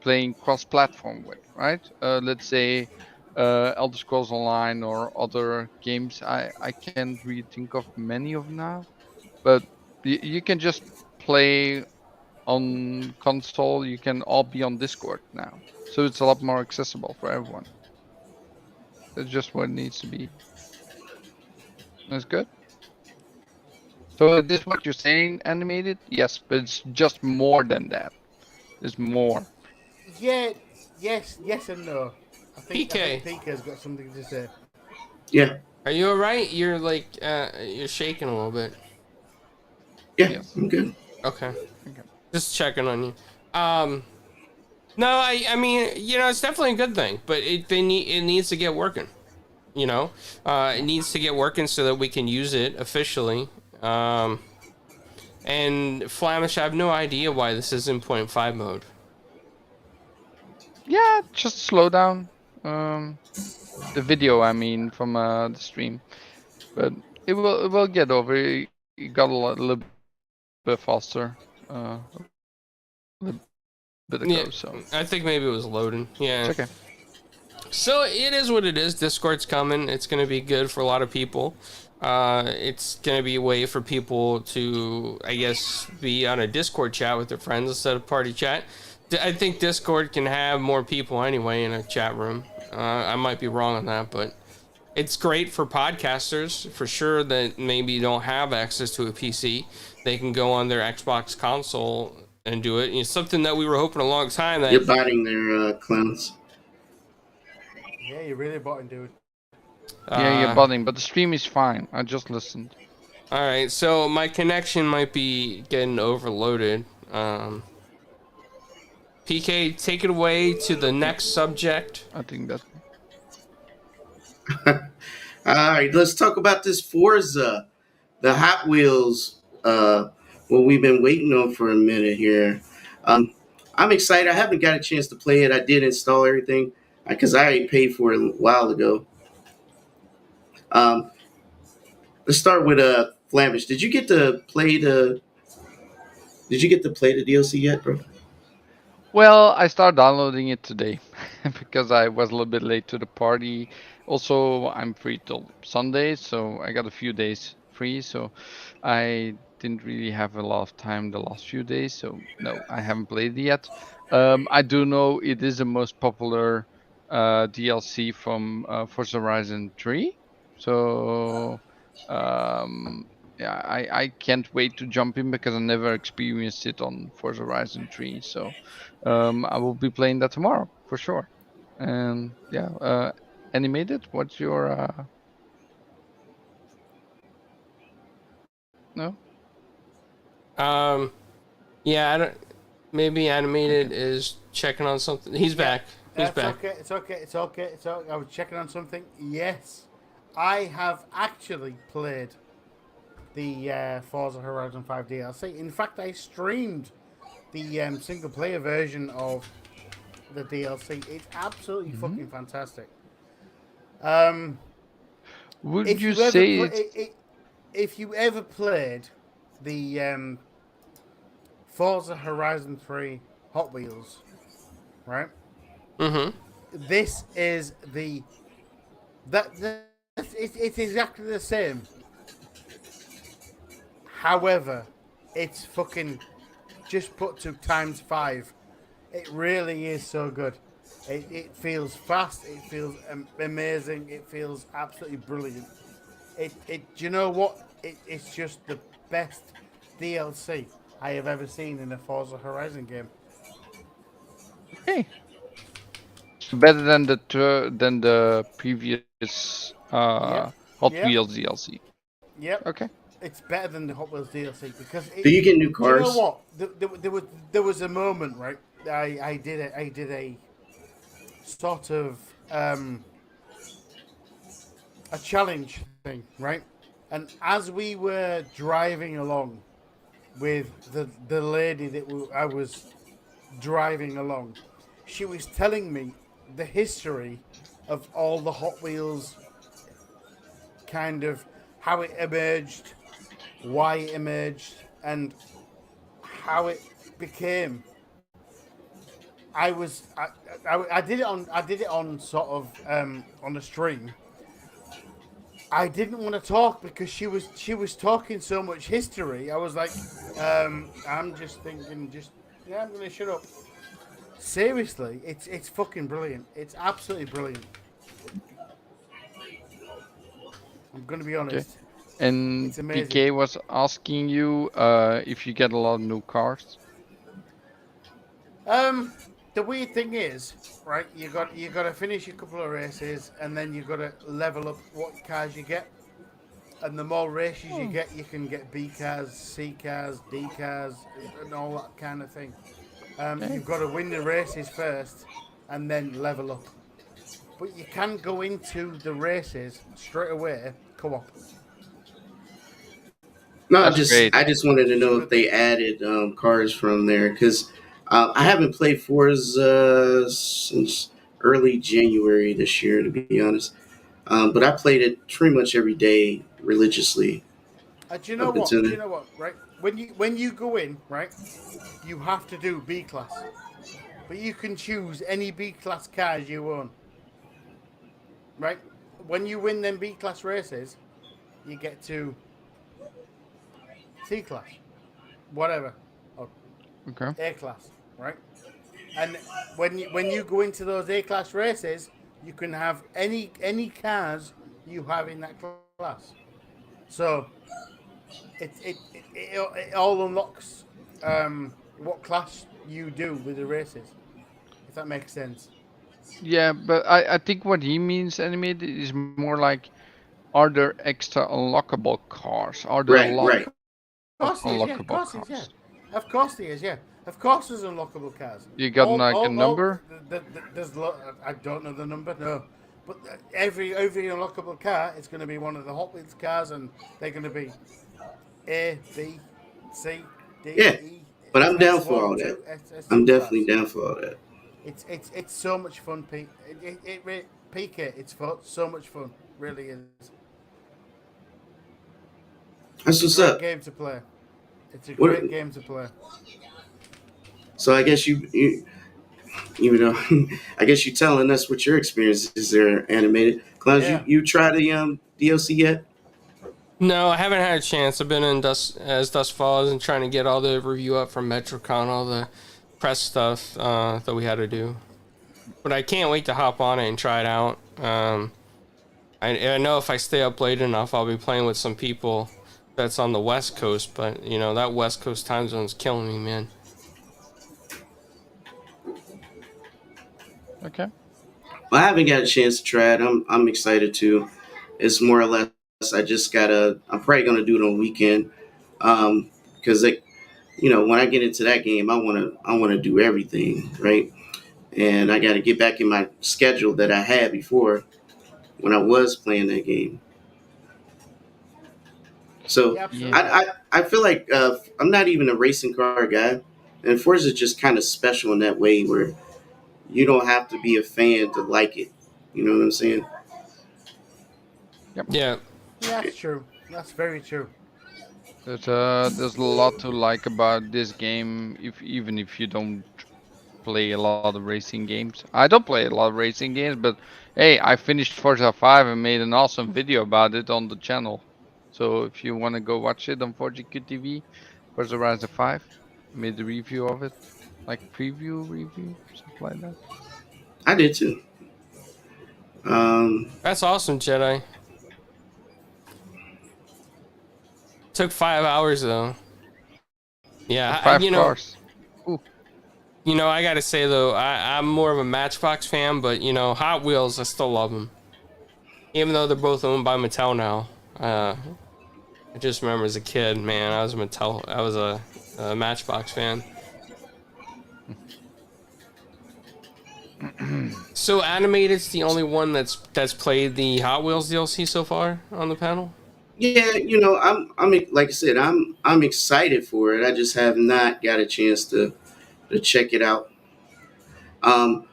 playing cross-platform with, right? Let's say Elder Scrolls Online or other games. I can't really think of many of now, but you can just play on console. You can all be on Discord now, so it's a lot more accessible for everyone. That's just what it needs to be. That's good. So is this what you're saying, animated? Yes, but it's just more than that. There's more. Yeah, yes and no. I think PK. PK's got something to say. Yeah. Are you alright? You're like, you're shaking a little bit. Yeah, yes. I'm good. Okay. Just checking on you. No, I mean, it's definitely a good thing, but it needs to get working. It needs to get working so that we can use it officially. And Flamish, I have no idea why this is in 0.5 mode. Yeah, just slow down. The video, I mean, from the stream, but it will get over. It got a little bit faster. A little bit ago, so I think maybe it was loading. Yeah. It's okay. So it is what it is. Discord's coming. It's gonna be good for a lot of people. It's gonna be a way for people to, I guess, be on a Discord chat with their friends instead of party chat. I think Discord can have more people anyway in a chat room. I might be wrong on that, but it's great for podcasters for sure that maybe don't have access to a PC. They can go on their Xbox console and do it. It's something that we were hoping a long time. That you're biting their clowns. Yeah, you're really botting, dude. Yeah, you're botting, but the stream is fine. I just listened. All right, so my connection might be getting overloaded. PK, take it away to the next subject. I think that. All right, let's talk about this Forza, the Hot Wheels. What we've been waiting on for a minute here. I'm excited. I haven't got a chance to play it. I did install everything because I already paid for it a while ago. Let's start with Flamish. Did you get to play the DLC yet, bro? Well, I started downloading it today because I was a little bit late to the party. Also, I'm free till Sunday, so I got a few days free. So I didn't really have a lot of time the last few days. So no, I haven't played it yet. I do know it is the most popular DLC from Forza Horizon 3. So yeah, I can't wait to jump in because I never experienced it on Forza Horizon 3. So I will be playing that tomorrow for sure. And yeah, animated. What's your no? Yeah, I don't. Maybe animated is checking on something. He's back. He's That's back. okay. It's okay. It's okay. It's okay. I was checking on something. Yes, I have actually played the Forza Horizon 5 DLC. In fact, I streamed the single player version of the DLC. It's absolutely fucking fantastic. Would If you you ever say it's if you ever played the Forza Horizon 3 Hot Wheels, right? Mm-hmm. This is it's exactly the same. However, it's fucking just put to times 5. It really is so good. It feels fast. It feels amazing. It feels absolutely brilliant. Do you know what? It's just the best DLC I have ever seen in a Forza Horizon game. okay? So better than the previous Yep. Hot Yep. Wheels DLC. Yep. Okay. It's better than the Hot Wheels DLC because Do you get new do you know cars? what? There was a moment, right? I did a sort of a challenge thing, right? And as we were driving along with the lady that I was driving along, she was telling me the history of all the Hot Wheels, kind of how it emerged, why it emerged, and how it became. I did it on sort of on a stream. I didn't want to talk because she was talking so much history. I was like, I'm just thinking, I'm gonna shut up. Seriously, it's fucking brilliant. It's absolutely brilliant. I'm gonna be Okay. honest. And It's amazing. PK was asking you if you get a lot of new cars. The weird thing is, right? You got to finish a couple of races, and then you got to level up what cars you get. And the more races you get, you can get B cars, C cars, D cars, and all that kind of thing. You've got to win the races first, and then level up. But you can go into the races straight away co-op. No, That's great. I just wanted to know if they added cars from there because I haven't played Forza since early January this year, to be honest. But I played it pretty much every day religiously Do you know up what? until Do you then. know what? Right? When you go in, right, you have to do B class, but you can choose any B class cars you own. Right? When you win them B class races, you get to C class, whatever, or Okay. A class, right? And when you go into those A class races, you can have any cars you have in that class. So it all unlocks what class you do with the races, if that makes sense. Yeah, but I think what he means animated is more like, are there extra unlockable cars? Are there a Right, lot right. Of of course he is, yeah. Of unlockable course he is, yeah. cars? Of course he is, yeah. Of course there's unlockable cars. You got like a number? There's I don't know the number, no. But every unlockable car is going to be one of the Hot Wheels cars, and they're going to be A, B, C, D, Yeah, E, but I'm down for S1, all that. 2, I'm S2 definitely class. down for all that. It's so much fun, Pete. PK, it's so much fun. Really is. That's It's a what's great up. game to play. It's a What? great game to play. So I guess you know, I guess you telling us what your experience is there animated. Clowns, Yeah. you tried the DLC yet? No, I haven't had a chance. I've been in Dusk Falls and trying to get all the review up from MetroCon, all the press stuff that we had to do. But I can't wait to hop on it and try it out. I know if I stay up late enough, I'll be playing with some people that's on the West Coast. But you know that West Coast time zone's killing me, man. Okay. Well, I haven't got a chance to try it. I'm excited to. It's more or less. I just gotta. I'm probably gonna do it on weekend. Because when I get into that game, I wanna do everything right. and I got to get back in my schedule that I had before when I was playing that game. So Yeah, Yeah. absolutely. I feel like I'm not even a racing car guy, and Forza is just kind of special in that way where you don't have to be a fan to like it. You know what I'm saying? Yep. Yeah. Yeah, that's true. That's very true. There's a lot to like about this game, even if you don't play a lot of racing games. I don't play a lot of racing games, but hey, I finished Forza 5 and made an awesome video about it on the channel. So if you want to go watch it on Forza QTV, Forza Horizon 5, I made a review of it, like preview review, something like that. I did too. Um, That's awesome, Jedi. Took 5 hours though. Yeah, With 5 cars. Ooh. You know, I gotta say though, I'm more of a Matchbox fan, but you know, Hot Wheels, I still love them, even though they're both owned by Mattel now. I just remember as a kid, man, I was a Matchbox fan. So Animated's the only one that's played the Hot Wheels DLC so far on the panel. yeah, I'm like I said, I'm excited for it. I just have not got a chance to check it out. Um,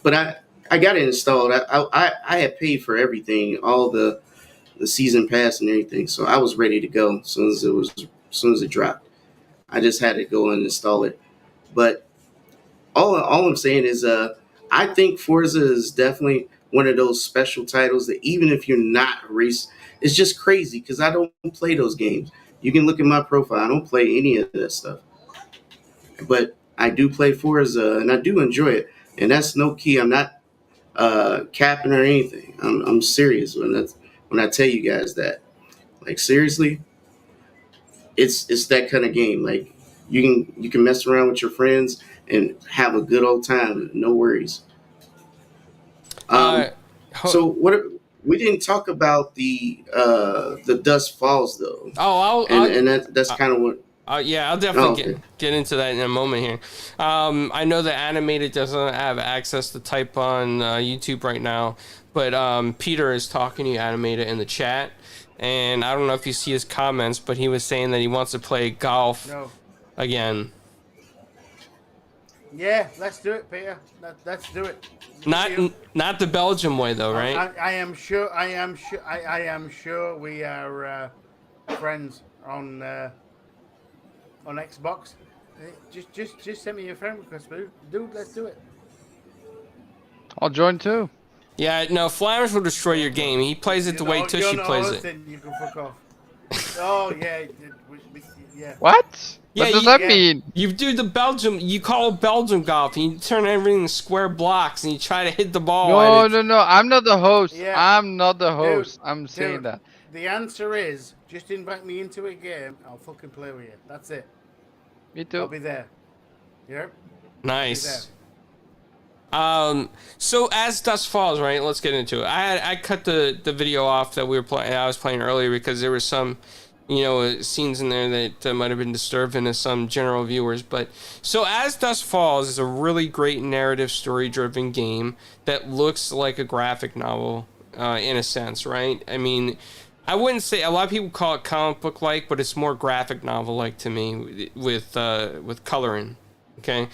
but I got it installed. I had paid for everything, all the season pass and everything, so I was ready to go as soon as it dropped. I just had to go and install it. But all I'm saying is, I think Forza is definitely one of those special titles that even if you're not a race, it's just crazy because I don't play those games. You can look at my profile. I don't play any of that stuff, but I do play Forza and I do enjoy it. And that's no key. I'm not capping or anything. I'm serious when I tell you guys that. Like seriously, it's that kind of game. Like you can mess around with your friends and have a good old time. No worries. Uh, So what we didn't talk about the Dusk Falls though, and that's kind of what. Yeah, I'll Oh, definitely okay. get into that in a moment here. I know that Animated doesn't have access to type on YouTube right now, but Peter is talking to you, Animated, in the chat, and I don't know if you see his comments, but he was saying that he wants to play golf again. Yeah, let's do it, Peter. Let's do it. Not the Belgium way though, right? I am sure. I am sure we are friends on Xbox. Just send me your friend request, dude. Let's do it. I'll join too. Yeah, no, Flamish will destroy your game. He plays it the way Tushy plays it. You can fuck off. Oh yeah, yeah. What? Yeah, what does that mean? You do the Belgium. You call it Belgium golf, and you turn everything into square blocks, and you try to hit the ball. No. I'm not the host. Yeah. I'm not the host. I'm saying Dude, that. The answer is just invite me into a game. I'll fucking play with you. That's it. Me too. I'll be there. Yep. Nice. So as Dusk Falls, right? Let's get into it. I cut the video off that I was playing earlier because there were some, scenes in there that might have been disturbing to some general viewers. But so as Dusk Falls is a really great narrative, story-driven game that looks like a graphic novel, in a sense, right? I mean, I wouldn't say a lot of people call it comic book like, but it's more graphic novel like to me with coloring. Okay,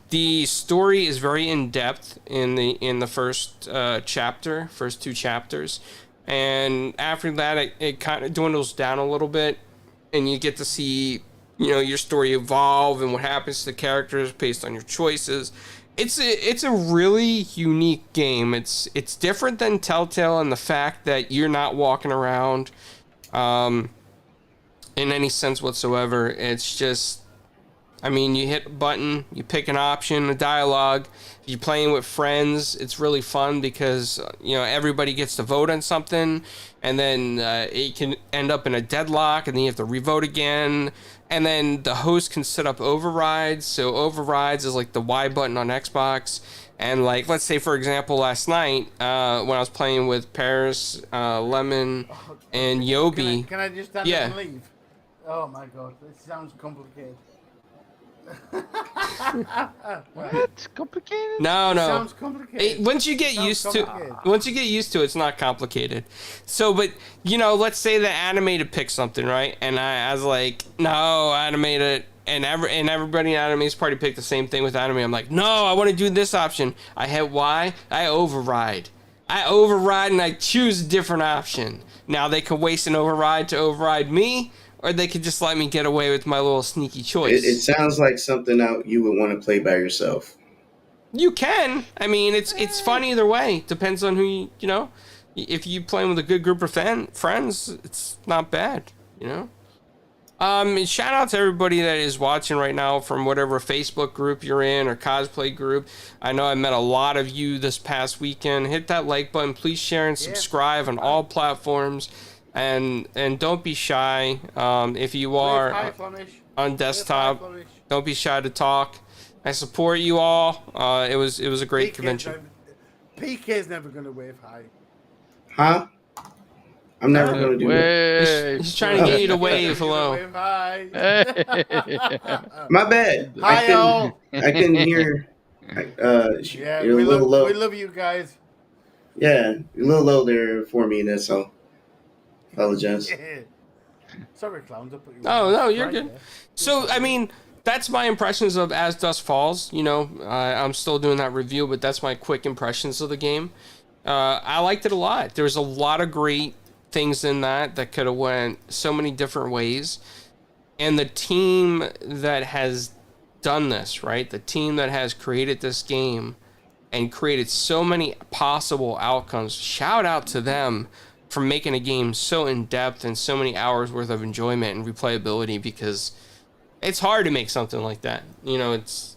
the story is very in depth in the first first 2 chapters, and after that it kind of dwindles down a little bit, and you get to see your story evolve and what happens to the characters based on your choices. It's a really unique game. It's different than Telltale in the fact that you're not walking around in any sense whatsoever. It's just, I mean, you hit a button, you pick an option, a dialogue, you're playing with friends. It's really fun because everybody gets to vote on something, and then it can end up in a deadlock, and then you have to revote again. And then the host can set up overrides. So overrides is like the Y button on Xbox. And like, let's say for example, last night when I was playing with Paris, Lemon, and Yobi. Can I just stand up and leave? Oh my god, this sounds complicated. What? Complicated? No. Sounds complicated. Once you get used to it, it's not complicated. So, but let's say the animated picked something, right? And I was like, no, animated, and everybody in Anime's party picked the same thing with anime. I'm like, no, I want to do this option. I hit Y, I override and I choose a different option. Now they can waste an override to override me, or they could just let me get away with my little sneaky choice. It sounds like something out you would want to play by yourself. You can. I mean, it's fun either way. Depends on who you. If you playing with a good group of friends, it's not bad. Shout out to everybody that is watching right now from whatever Facebook group you're in or cosplay group. I know I met a lot of you this past weekend. Hit that like button. Please share and subscribe on all platforms. And don't be shy. If you are on desktop, don't be shy to talk. I support you all. It was a great convention. PK's never gonna wave hi. Huh? I'm never gonna do it. He's trying to get you to wave hello. Wave hi. My bad. Hi all. I couldn't hear. Yeah, we love you guys. Yeah, you're a little low there for me. That's all. Apologize. Sorry, clowns. No, you're good. So, I mean, that's my impressions of As Dusk Falls. I'm still doing that review, but that's my quick impressions of the game. I liked it a lot. There's a lot of great things in that could have went so many different ways. And the team that has done this, right? The team that has created this game and created so many possible outcomes. Shout out to them for making a game so in-depth and so many hours worth of enjoyment and replayability, because it's hard to make something like that. It's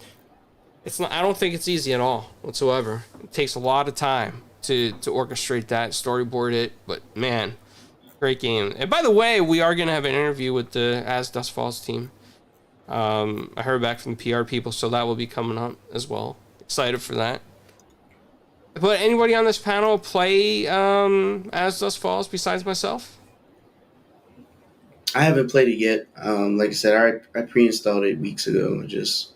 not, I don't think it's easy at all whatsoever. It takes a lot of time to orchestrate that, storyboard it, but man, great game. And by the way, we are going to have an interview with the As Dusk Falls team. I heard back from the PR people, so that will be coming up as well. Excited for that. But anybody on this panel play As Dusk Falls besides myself? I haven't played it yet. Like I said, I pre-installed it weeks ago. Just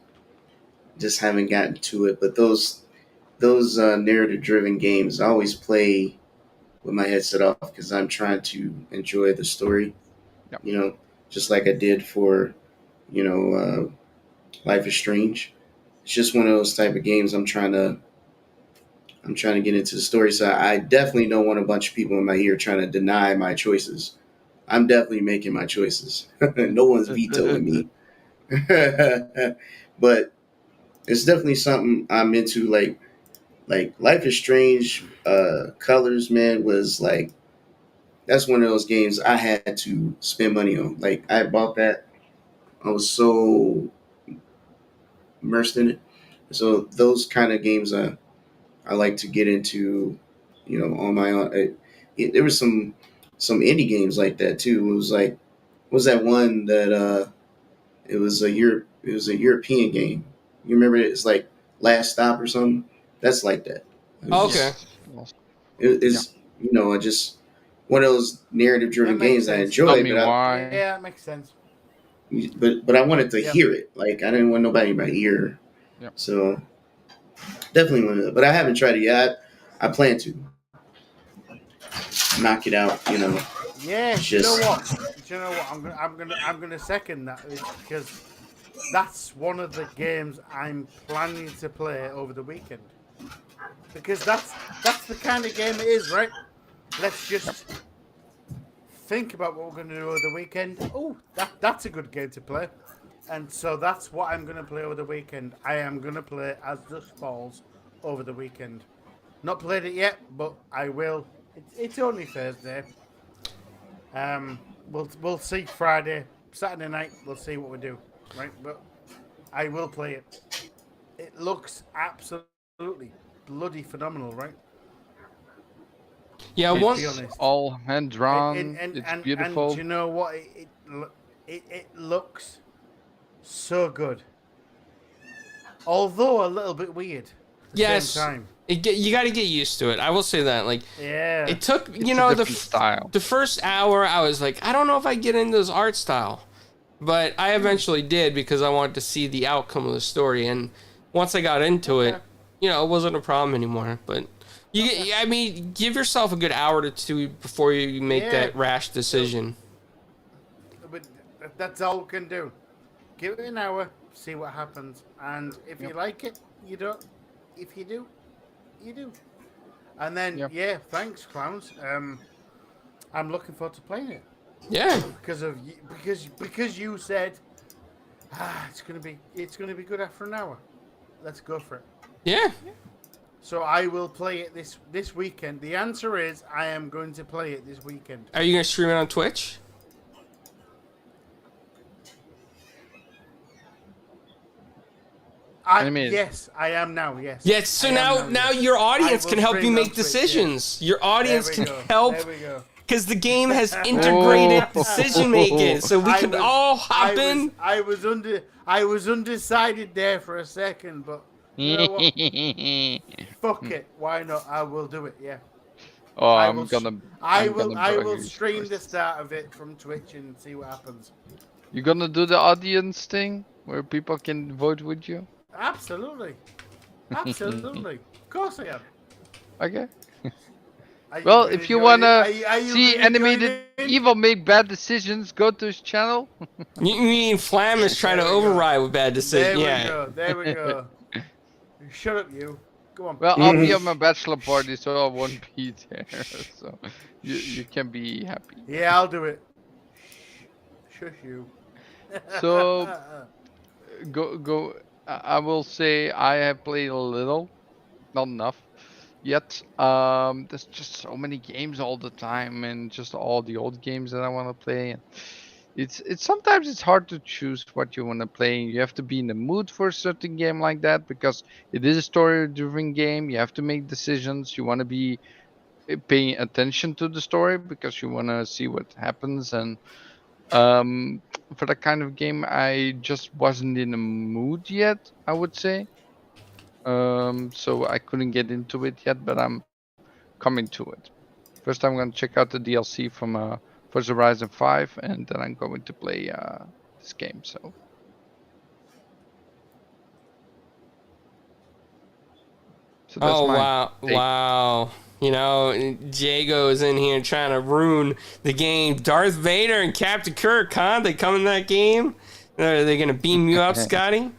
haven't gotten to it. But those narrative-driven games, I always play with my headset off because I'm trying to enjoy the story. Yep. Just like I did for, Life is Strange. It's just one of those type of games I'm trying to get into the story. So I definitely don't want a bunch of people in my ear trying to deny my choices. I'm definitely making my choices. No one's vetoing me. But it's definitely something I'm into. Like Life is Strange, Colors, man, was like, that's one of those games I had to spend money on. Like, I bought that. I was so immersed in it. So those kind of games I like to get into, on my own. There was some indie games like that too. It was like, what was that one that it was a European game? You remember it? It's like Last Stop or something. That's like that. Okay. It's I just one of those narrative driven games I enjoy. Yeah, it makes sense. But I wanted to hear it. Like, I didn't want nobody in my ear. Yep. So definitely wanted to, but I haven't tried it yet. I plan to knock it out. Yeah. You know what? I'm gonna second that, because that's one of the games I'm planning to play over the weekend. Because that's the kind of game it is, right? Let's just think about what we're going to do over the weekend. Oh, that's a good game to play. And so that's what I'm going to play over the weekend. I am going to play As Dusk Falls over the weekend. Not played it yet, but I will. It's only Thursday. We'll see Friday, Saturday night. We'll see what we do, right? But I will play it. It looks absolutely bloody phenomenal, right? Yeah, all hand drawn. It's beautiful. And you know what? It looks so good, although a little bit weird. At the same time. You got to get used to it. I will say that. Like, yeah, it took the first hour. I was like, I don't know if I get into this art style, But I eventually did because I wanted to see the outcome of the story, and once I got into it, it wasn't a problem anymore. But I mean, give yourself a good hour to two before you make that rash decision. But that's all we can do. Give it an hour, see what happens, and if you like it, you don't. If you do, you do. And then thanks, clowns. I'm looking forward to playing it. Yeah. Because you said it's gonna be good after an hour. Let's go for it. Yeah. So I will play it this weekend. The answer is I am going to play it this weekend. Are you gonna stream it on Twitch? Yes, I am now. Yes. Yes. So now your audience can help you make decisions. Yeah. Your audience can help. There we go. Because the game has integrated decision making, so we can all hop in. I was undecided there for a second, but you know what? Fuck it. Why not? I will do it. Yeah. Oh, I will stream the start of it from Twitch and see what happens. You gonna do the audience thing where people can vote with you? Absolutely. Of course I am. Okay. Well, if you wanna see Animated Evil make bad decisions, go to his channel. You mean Flamish trying to override with bad decisions? There we go. Shut up, you. Go on. Well, I'll be at my bachelor party, so I won't be there. So you can be happy. Yeah, I'll do it. Shush you. So go. I will say I have played a little, not enough yet. There's just so many games all the time, and just all the old games that I want to play. And it's sometimes it's hard to choose what you want to play. You have to be in the mood for a certain game like that because it is a story-driven game. You have to make decisions. You want to be paying attention to the story because you want to see what happens. And for that kind of game, I just wasn't in the mood yet, I would say. So I couldn't get into it yet, but I'm coming to it. First, I'm going to check out the DLC from Forza Horizon 5, and then I'm going to play this game. So oh wow! You know, Jago is in here trying to ruin the game. Darth Vader and Captain Kirk, huh? They come in that game? Are they gonna beam you up, Scotty?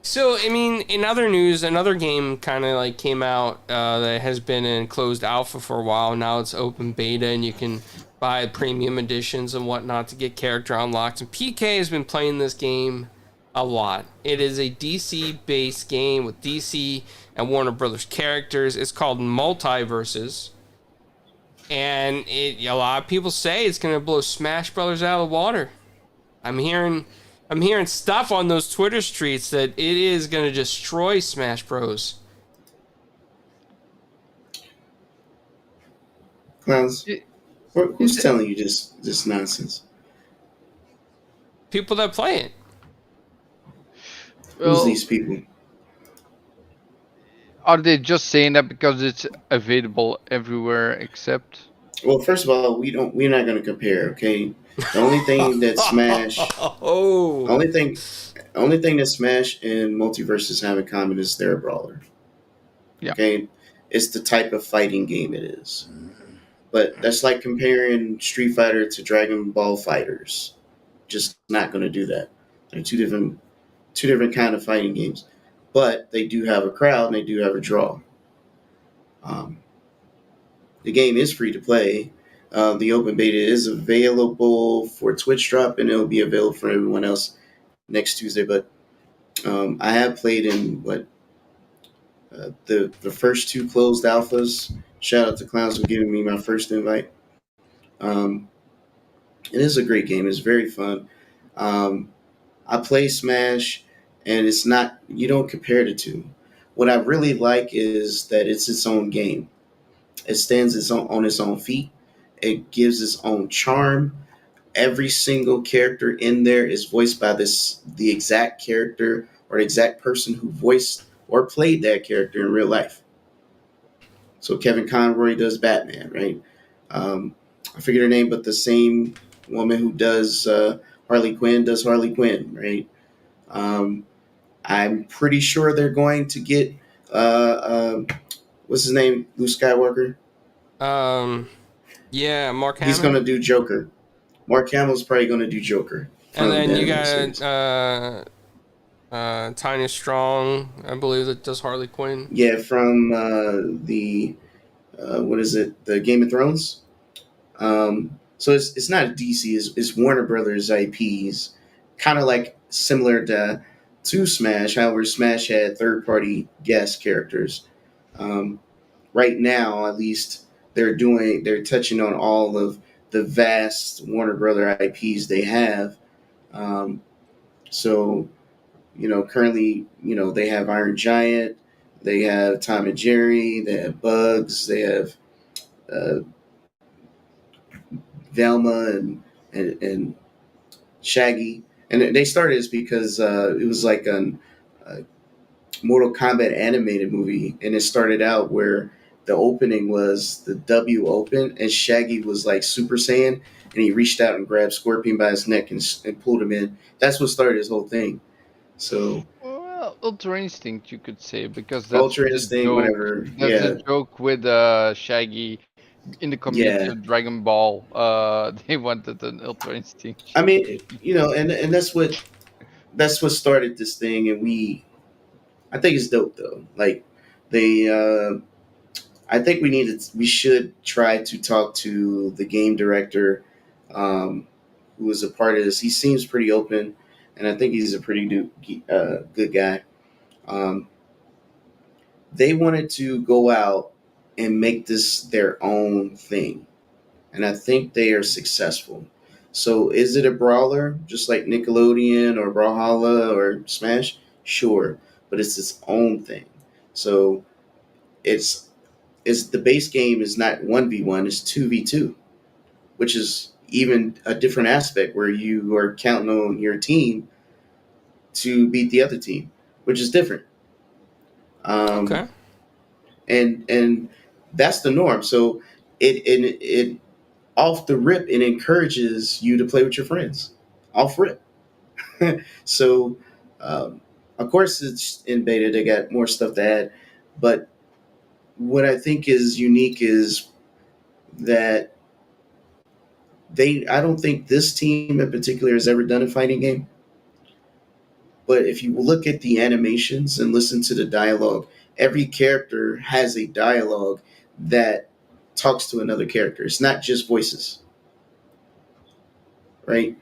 So, I mean, in other news, another game kind of like came out that has been in closed alpha for a while. Now it's open beta, and you can buy premium editions and whatnot to get character unlocked. And PK has been playing this game a lot. It is a DC-based game with DC and Warner Brothers characters. It's called Multiverses. And a lot of people say it's going to blow Smash Brothers out of the water. I'm hearing stuff on those Twitter streets that it is going to destroy Smash Bros. Clowns, who's telling you this nonsense? People that play it. Who's these people? Are they just saying that because it's available everywhere except? Well, first of all, we're not going to compare, okay? The only thing that Smash, only thing that Smash and Multiverses have in common is they're a brawler. Yeah. Okay, it's the type of fighting game it is. But that's like comparing Street Fighter to Dragon Ball Fighters. Just not going to do that. They're two different kind of fighting games, but they do have a crowd and they do have a draw. The game is free to play. The open beta is available for Twitch drop, and it'll be available for everyone else next Tuesday. But I have played in the first two closed alphas. Shout out to Clowns for giving me my first invite. It is a great game. It's very fun. I play Smash, and it's not, you don't compare the two. What I really like is that it's its own game. It stands on its own feet. It gives its own charm. Every single character in there is voiced by the exact character or the exact person who voiced or played that character in real life. So Kevin Conroy does Batman, right? I forget her name, but the same woman who does Harley Quinn does Harley Quinn, right? Um, I'm pretty sure they're going to get uh, uh, what's his name, Luke Skywalker. Um, yeah, Mark He's going Hamill. to do Joker. Mark Hamill's probably going to do Joker And from the then you animated got series. Tiny Strong, I believe, that does Harley Quinn. Yeah, from the what is it? The Game of Thrones. So it's not DC. It's Warner Brothers IPs, kind of like similar to Smash. However, Smash had third party guest characters. Um, right now, at least they're touching on all of the vast Warner Brother IPs they have. Um, so currently, they have Iron Giant, they have Tom and Jerry, they have Bugs, they have uh, Velma and Shaggy. And they started this because it was like a Mortal Kombat animated movie, and it started out where the opening was the W open, and Shaggy was like Super Saiyan, and he reached out and grabbed Scorpion by his neck and pulled him in. That's what started his whole thing. So Well, Ultra Instinct, you could say, because that's Ultra the Instinct, joke. whatever. That's the Yeah, joke with Shaggy in the community yeah. of Dragon Ball. They wanted an Ultra Instinct I mean, Shaggy. and that's what started this thing, and I think it's dope though. Like they, I think we should try to talk to the game director, who was a part of this. He seems pretty open, and I think he's a pretty good guy. Um, they wanted to go out and make this their own thing, and I think they are successful. So, is it a brawler just like Nickelodeon or Brawlhalla or Smash? Sure, but it's its own thing. So it's the base game is not 1v1, it's 2v2, which is even a different aspect where you are counting on your team to beat the other team, which is different. Um, Okay. and that's the norm. So it off the rip, it encourages you to play with your friends off rip. So um, of course it's in beta. They got more stuff to add, but what I think is unique is that I don't think this team in particular has ever done a fighting game. But if you look at the animations and listen to the dialogue, every character has a dialogue that talks to another character. It's not just voices, right?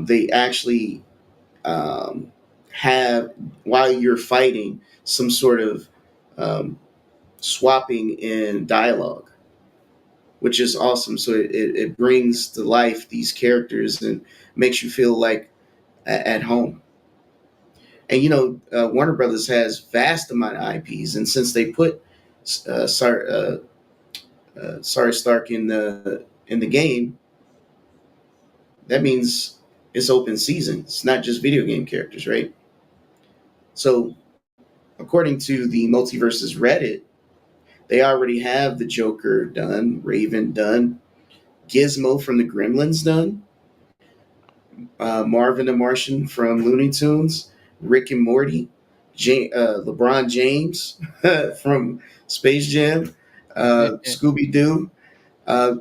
They actually um, have, while you're fighting, some sort of um, swapping in dialogue, which is awesome. So it brings to life these characters and makes you feel like at home. And Warner Brothers has vast amount of IPs, and since they put Sorry Stark in the game, that means it's open season. It's not just video game characters, right? So, according to the Multiverses Reddit, they already have the Joker done, Raven done, Gizmo from the Gremlins done, Marvin the Martian from Looney Tunes, Rick and Morty, LeBron James from Space Jam, Scooby Doo, uh,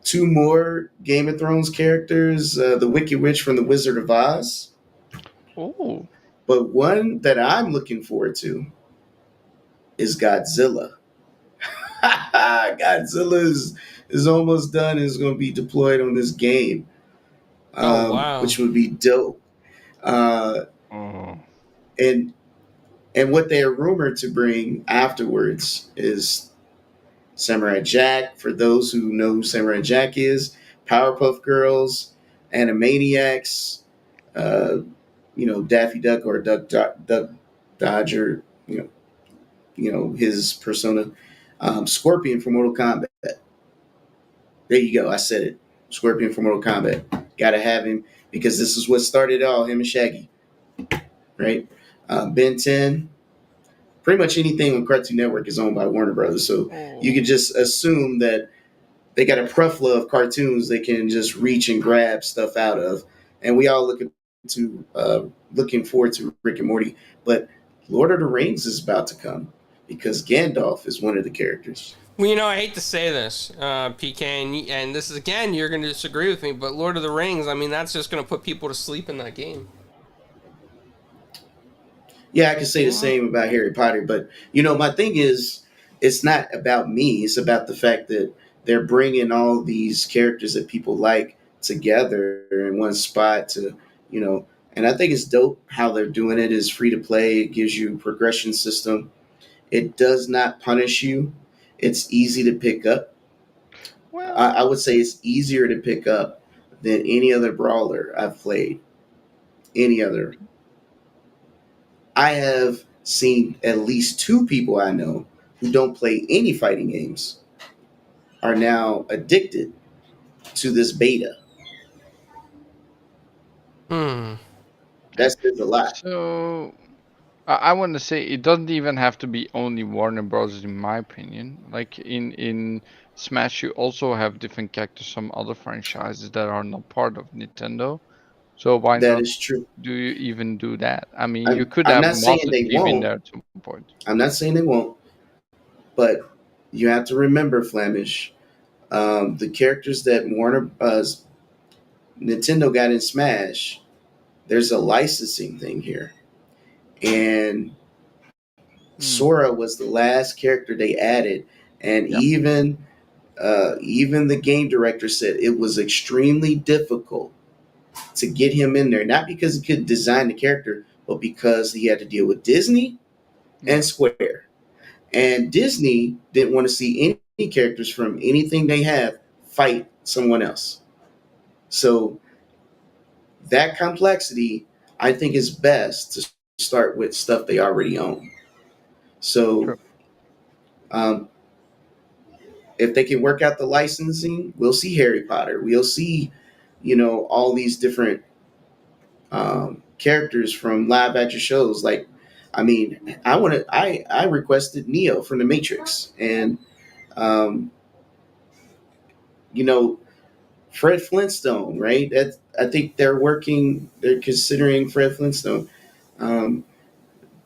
two more Game of Thrones characters, the Wicked Witch from the Wizard of Oz. Oh, But one that I'm looking forward to is Godzilla. Godzilla is almost done and is going to be deployed on this game, Oh wow. which would be dope. Uh, oh. and And what they are rumored to bring afterwards is Samurai Jack, for those who know who Samurai Jack is, Powerpuff Girls, Animaniacs, uh, Daffy Duck or Duck Dodger, his persona, Scorpion from Mortal Kombat. There you go, I said it. Scorpion from Mortal Kombat. Gotta have him because this is what started it all, him and Shaggy, right? Ben 10, pretty much anything on Cartoon Network is owned by Warner Brothers. So you Oh. could just assume that they got a plethora of cartoons they can just reach and grab stuff out of, and we all looking forward to Rick and Morty. But Lord of the Rings is about to come because Gandalf is one of the characters. Well, I hate to say this, PK, and this is again, you're going to disagree with me, but Lord of the Rings, I mean, that's just going to put people to sleep in that game. Yeah, I can say the same about Harry Potter, but my thing is, it's not about me. It's about the fact that they're bringing all these characters that people like together in one spot and I think it's dope how they're doing it. Is free to play. It gives you a progression system. It does not punish you. It's easy to pick up. Well, I would say it's easier to pick up than any other brawler I've played. Any other. I have seen at least two people I know who don't play any fighting games are now addicted to this beta. Hmm. That says a lot. so I want to say it doesn't even have to be only Warner Bros. In my opinion. Like in Smash, you also have different characters, some other franchises that are not part of Nintendo. So why That not is true. do you even do that? I mean, you I'm, could I'm have not saying Master they Chief in won't. there at some point. I'm not saying they won't. But you have to remember, Flamish, the characters that Nintendo got in Smash, there's a licensing thing here. And Hmm. Sora was the last character they added. And Yeah. even the game director said it was extremely difficult to get him in there, not because he could design the character, but because he had to deal with Disney Yeah. and Square. And Disney didn't want to see any characters from anything they have fight someone else. So that complexity, I think, is best to start with stuff they already own. So True. um, if they can work out the licensing, we'll see Harry Potter. We'll see, all these different characters from live action shows. Like, I mean, I requested Neo from the Matrix, and um, you know, Fred Flintstone, right? That I think they're considering Fred Flintstone. Um,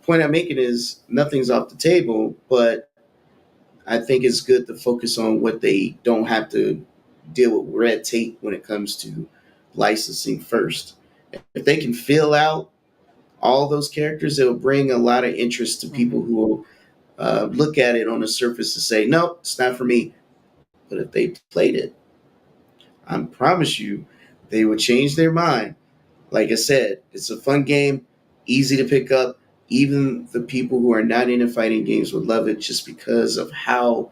Point I'm making is nothing's off the table, but I think it's good to focus on what they don't have to deal with red tape when it comes to licensing first. If they can fill out all those characters, it'll bring a lot of interest to people Hmm. who will look at it on the surface and say, "No, it's not for me." But if they played it, I promise you, they would change their mind. Like I said, it's a fun game, easy to pick up. Even the people who are not into fighting games would love it just because of how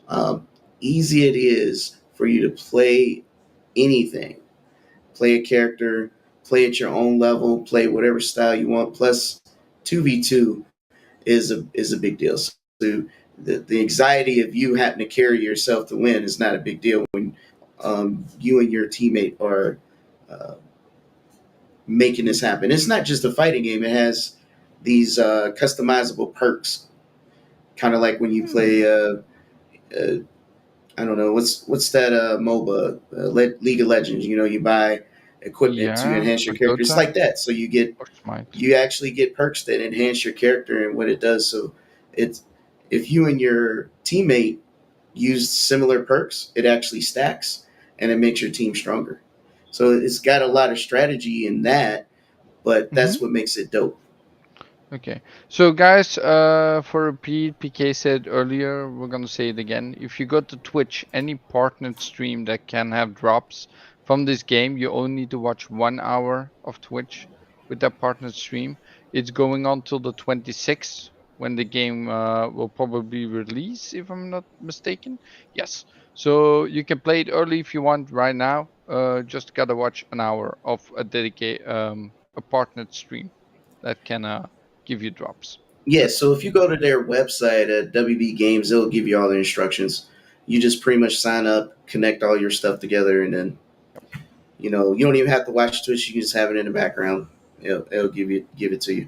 um, easy it is for you to play anything. Play a character, play at your own level, play whatever style you want. Plus, 2v2 is a big deal. So the anxiety of you having to carry yourself to win is not a big deal when you and your teammate are uh, making this happen. It's not just a fighting game; it has these customizable perks, kind of like when you play. Uh, I don't know what's that MOBA League of Legends. You buy equipment to Yeah. enhance your A character. It's Dota like that. So or Smite. you actually get perks that enhance your character and what it does. So it's if you and your teammate use similar perks, it actually stacks and it makes your team stronger. So it's got a lot of strategy in that, but Hmm. that's what makes it dope. Okay. So guys, for repeat, PK said earlier, we're gonna say it again. If you go to Twitch, any partnered stream that can have drops from this game, you only need to watch 1 hour of Twitch with that partnered stream. It's going on till the 26th when the game will probably release, if I'm not mistaken. Yes. So you can play it early if you want right now. Just gotta watch an hour of a dedicated a partnered stream that can give you drops. Yeah, That's so if you go to their website at WB Games, they'll give you all the instructions. You just pretty much sign up, connect all your stuff together, and then you don't even have to watch Twitch. You can just have it in the background. It'll give it to you.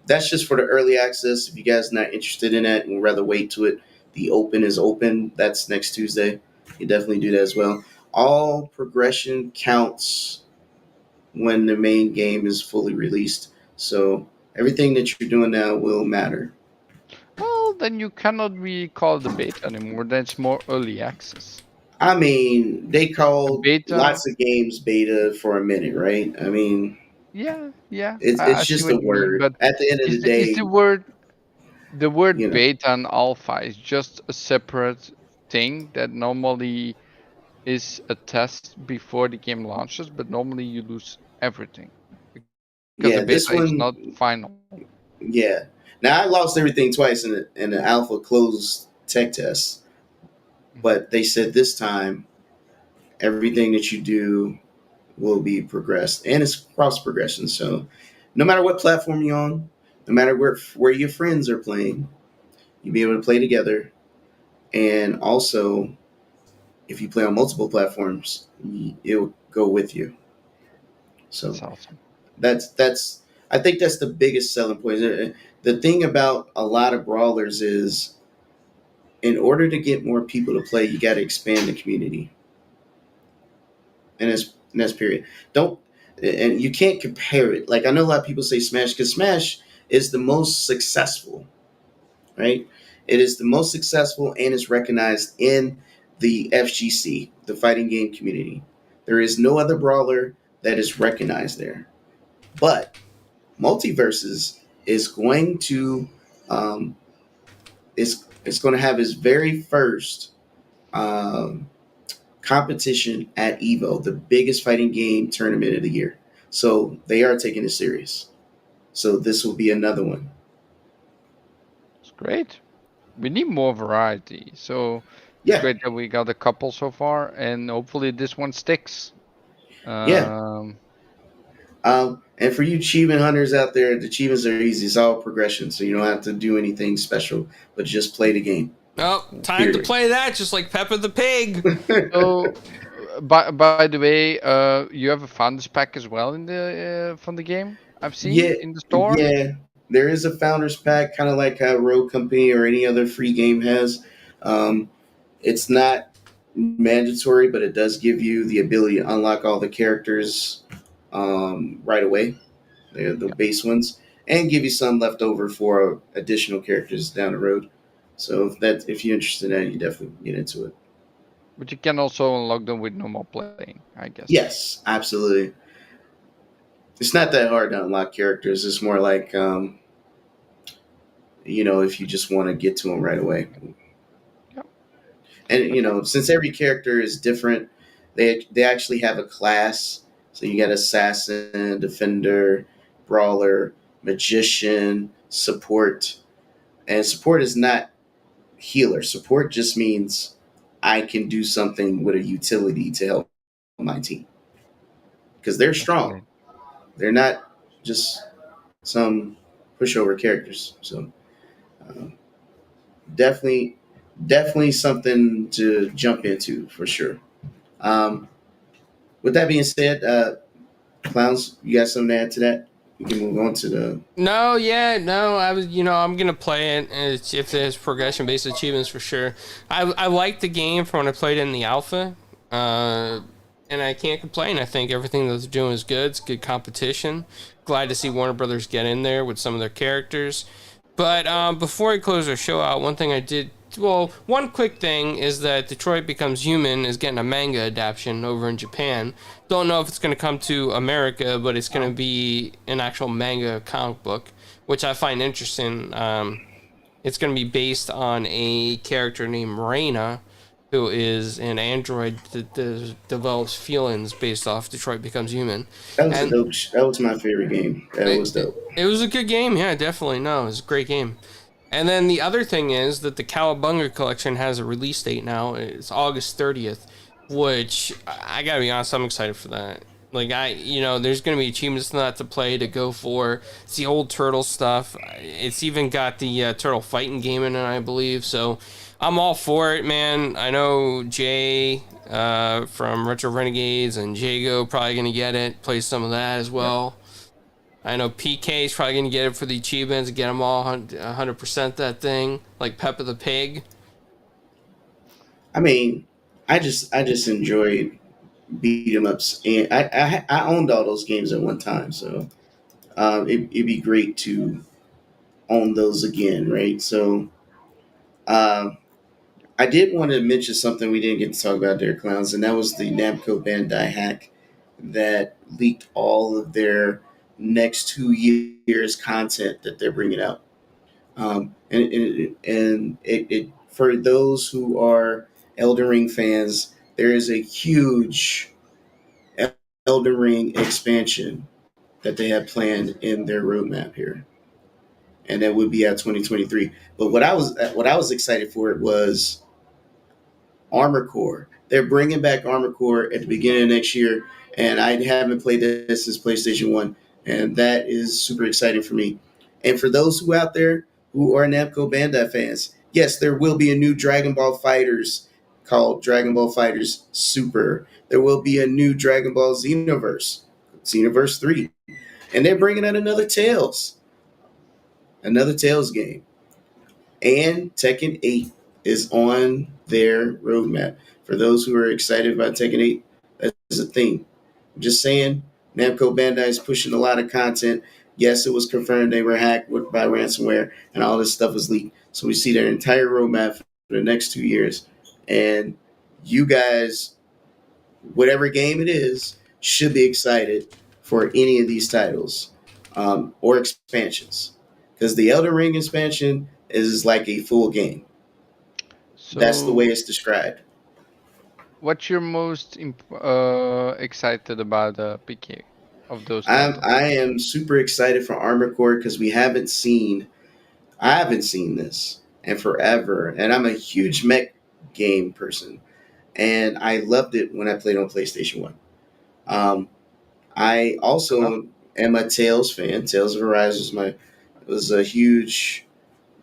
That's just for the early access. If you guys not interested in that and would rather wait to it, the open is open. That's next Tuesday. You definitely do that as well. All progression counts when the main game is fully released. So everything that you're doing now will matter. Well, then you cannot really call it a beta anymore. That's more early access. I mean, they A called beta, lots of games beta for a minute, right? I mean, yeah, yeah. it's I see just what a you mean, word. but At the end of the is day, the word you know, beta and alpha is just a separate thing that normally is a test before the game launches, but normally you lose everything because the yeah, beta this is not one, final. yeah. Now I lost everything twice in the alpha closed tech test, Mhm. but they said this time everything that you do will be progressed, and it's cross progression. So no matter what platform you're on, no matter where your friends are playing, you'll be able to play together. And also, if you play on multiple platforms, it'll go with you. So That's awesome. that's I think that's the biggest selling point. The thing about a lot of brawlers is, in order to get more people to play, you got to expand the community, and that's period. Don't and you can't compare it. Like I know a lot of people say Smash because Smash is the most successful, right? It is the most successful and is recognized in the FGC, the fighting game community. There is no other brawler that is recognized there. But Multiverses is going to um, it's going to have its very first um, competition at Evo, the biggest fighting game tournament of the year. So they are taking it serious. So this will be another one. It's great. We need more variety. So it's Yeah, great that we got a couple so far, and hopefully this one sticks. yeah. Um, And for you achievement hunters out there, the achievements are easy. It's all progression, so you don't have to do anything special, but just play the game. Oh, time to Period. play that, just like Peppa the Pig. so, by the way, you have a founders pack as well in the from the game. I've seen Yeah, in the store. yeah. There is a founders pack, kind of like how Rogue Company or any other free game has. Um, it's not mandatory, but it does give you the ability to unlock all the characters right away, the Yeah, base ones, and give you some left over for additional characters down the road. So if you're interested in that, you definitely get into it. but you can also unlock them with normal playing, I guess. Yes, absolutely. It's not that hard to unlock characters. It's more like if you just want to get to them right away. Yeah. And Okay. since every character is different, they actually have a class. So you got assassin, defender, brawler, magician, support, and support is not healer. Support just means I can do something with a utility to help my team because they're That's strong. great. They're not just some pushover characters. So um, definitely, definitely something to jump into for sure. Um, with that being said, clowns, you got something to add to that? We can move on to the. No, yeah, no. I was, I'm gonna play it if there's progression based achievements for sure. I liked the game from when I played it in the alpha, uh, and I can't complain. I think everything that they're doing is good. It's good competition. Glad to see Warner Brothers get in there with some of their characters. But before I close our show out, one thing I did. Well, one quick thing is that Detroit Becomes Human is getting a manga adaptation over in Japan. Don't know if it's going to come to America, but it's going to be an actual manga comic book, which I find interesting. It's going to be based on a character named Reina, who is an android that develops feelings based off Detroit Becomes Human. That was a And dope. That was my favorite game. That it, was it, dope. it was a good game, yeah, definitely. No, it was a great game. And then the other thing is that the Cowabunga collection has a release date now. It's August 30th, which I gotta be honest, I'm excited for that. Like there's gonna be achievements in that to play to go for. It's the old turtle stuff. It's even got the turtle fighting game in it, I believe. So I'm all for it, man. I know Jay from Retro Renegades and Jago probably gonna get it. Play some of that as Yep. well. I know PK is probably going to get it for the achievements, get them all 100% that thing, like Peppa the Pig. I mean, I just enjoyed beat 'em ups, and I owned all those games at one time, so it'd be great to own those again, right? So um, I did want to mention something we didn't get to talk about there, clowns, and that was the Namco Bandai hack that leaked all of their next 2 years content that they're bringing out. And for those who are Elden Ring fans, there is a huge Elden Ring expansion that they have planned in their roadmap here, and that would be at 2023. But what I was excited for it was Armor Core. They're bringing back Armor Core at the beginning of next year, and I haven't played this since PlayStation One, and that is super exciting for me. And for those who out there who are Namco Bandai fans, yes, there will be a new Dragon Ball Fighters called Dragon Ball Fighters Super. There will be a new Dragon Ball Xenoverse, Xenoverse 3, and they're bringing out another Tales game, and Tekken 8 is on their roadmap. For those who are excited about Tekken 8, that's a thing. I'm just saying, Namco Bandai is pushing a lot of content. Yes, it was confirmed they were hacked by ransomware, and all this stuff was leaked. So we see their entire roadmap for the next 2 years. And you guys, whatever game it is, should be excited for any of these titles or expansions. Because the Elden Ring expansion is like a full game. That's the way So, it's described. what's your most excited about PK of those I'm titles? I am super excited for Armor Core because I haven't seen this in forever, and I'm a huge mech game person, and I loved it when I played on PlayStation One. Um, I Enough? also am a Tales fan. Tales of Horizon was a huge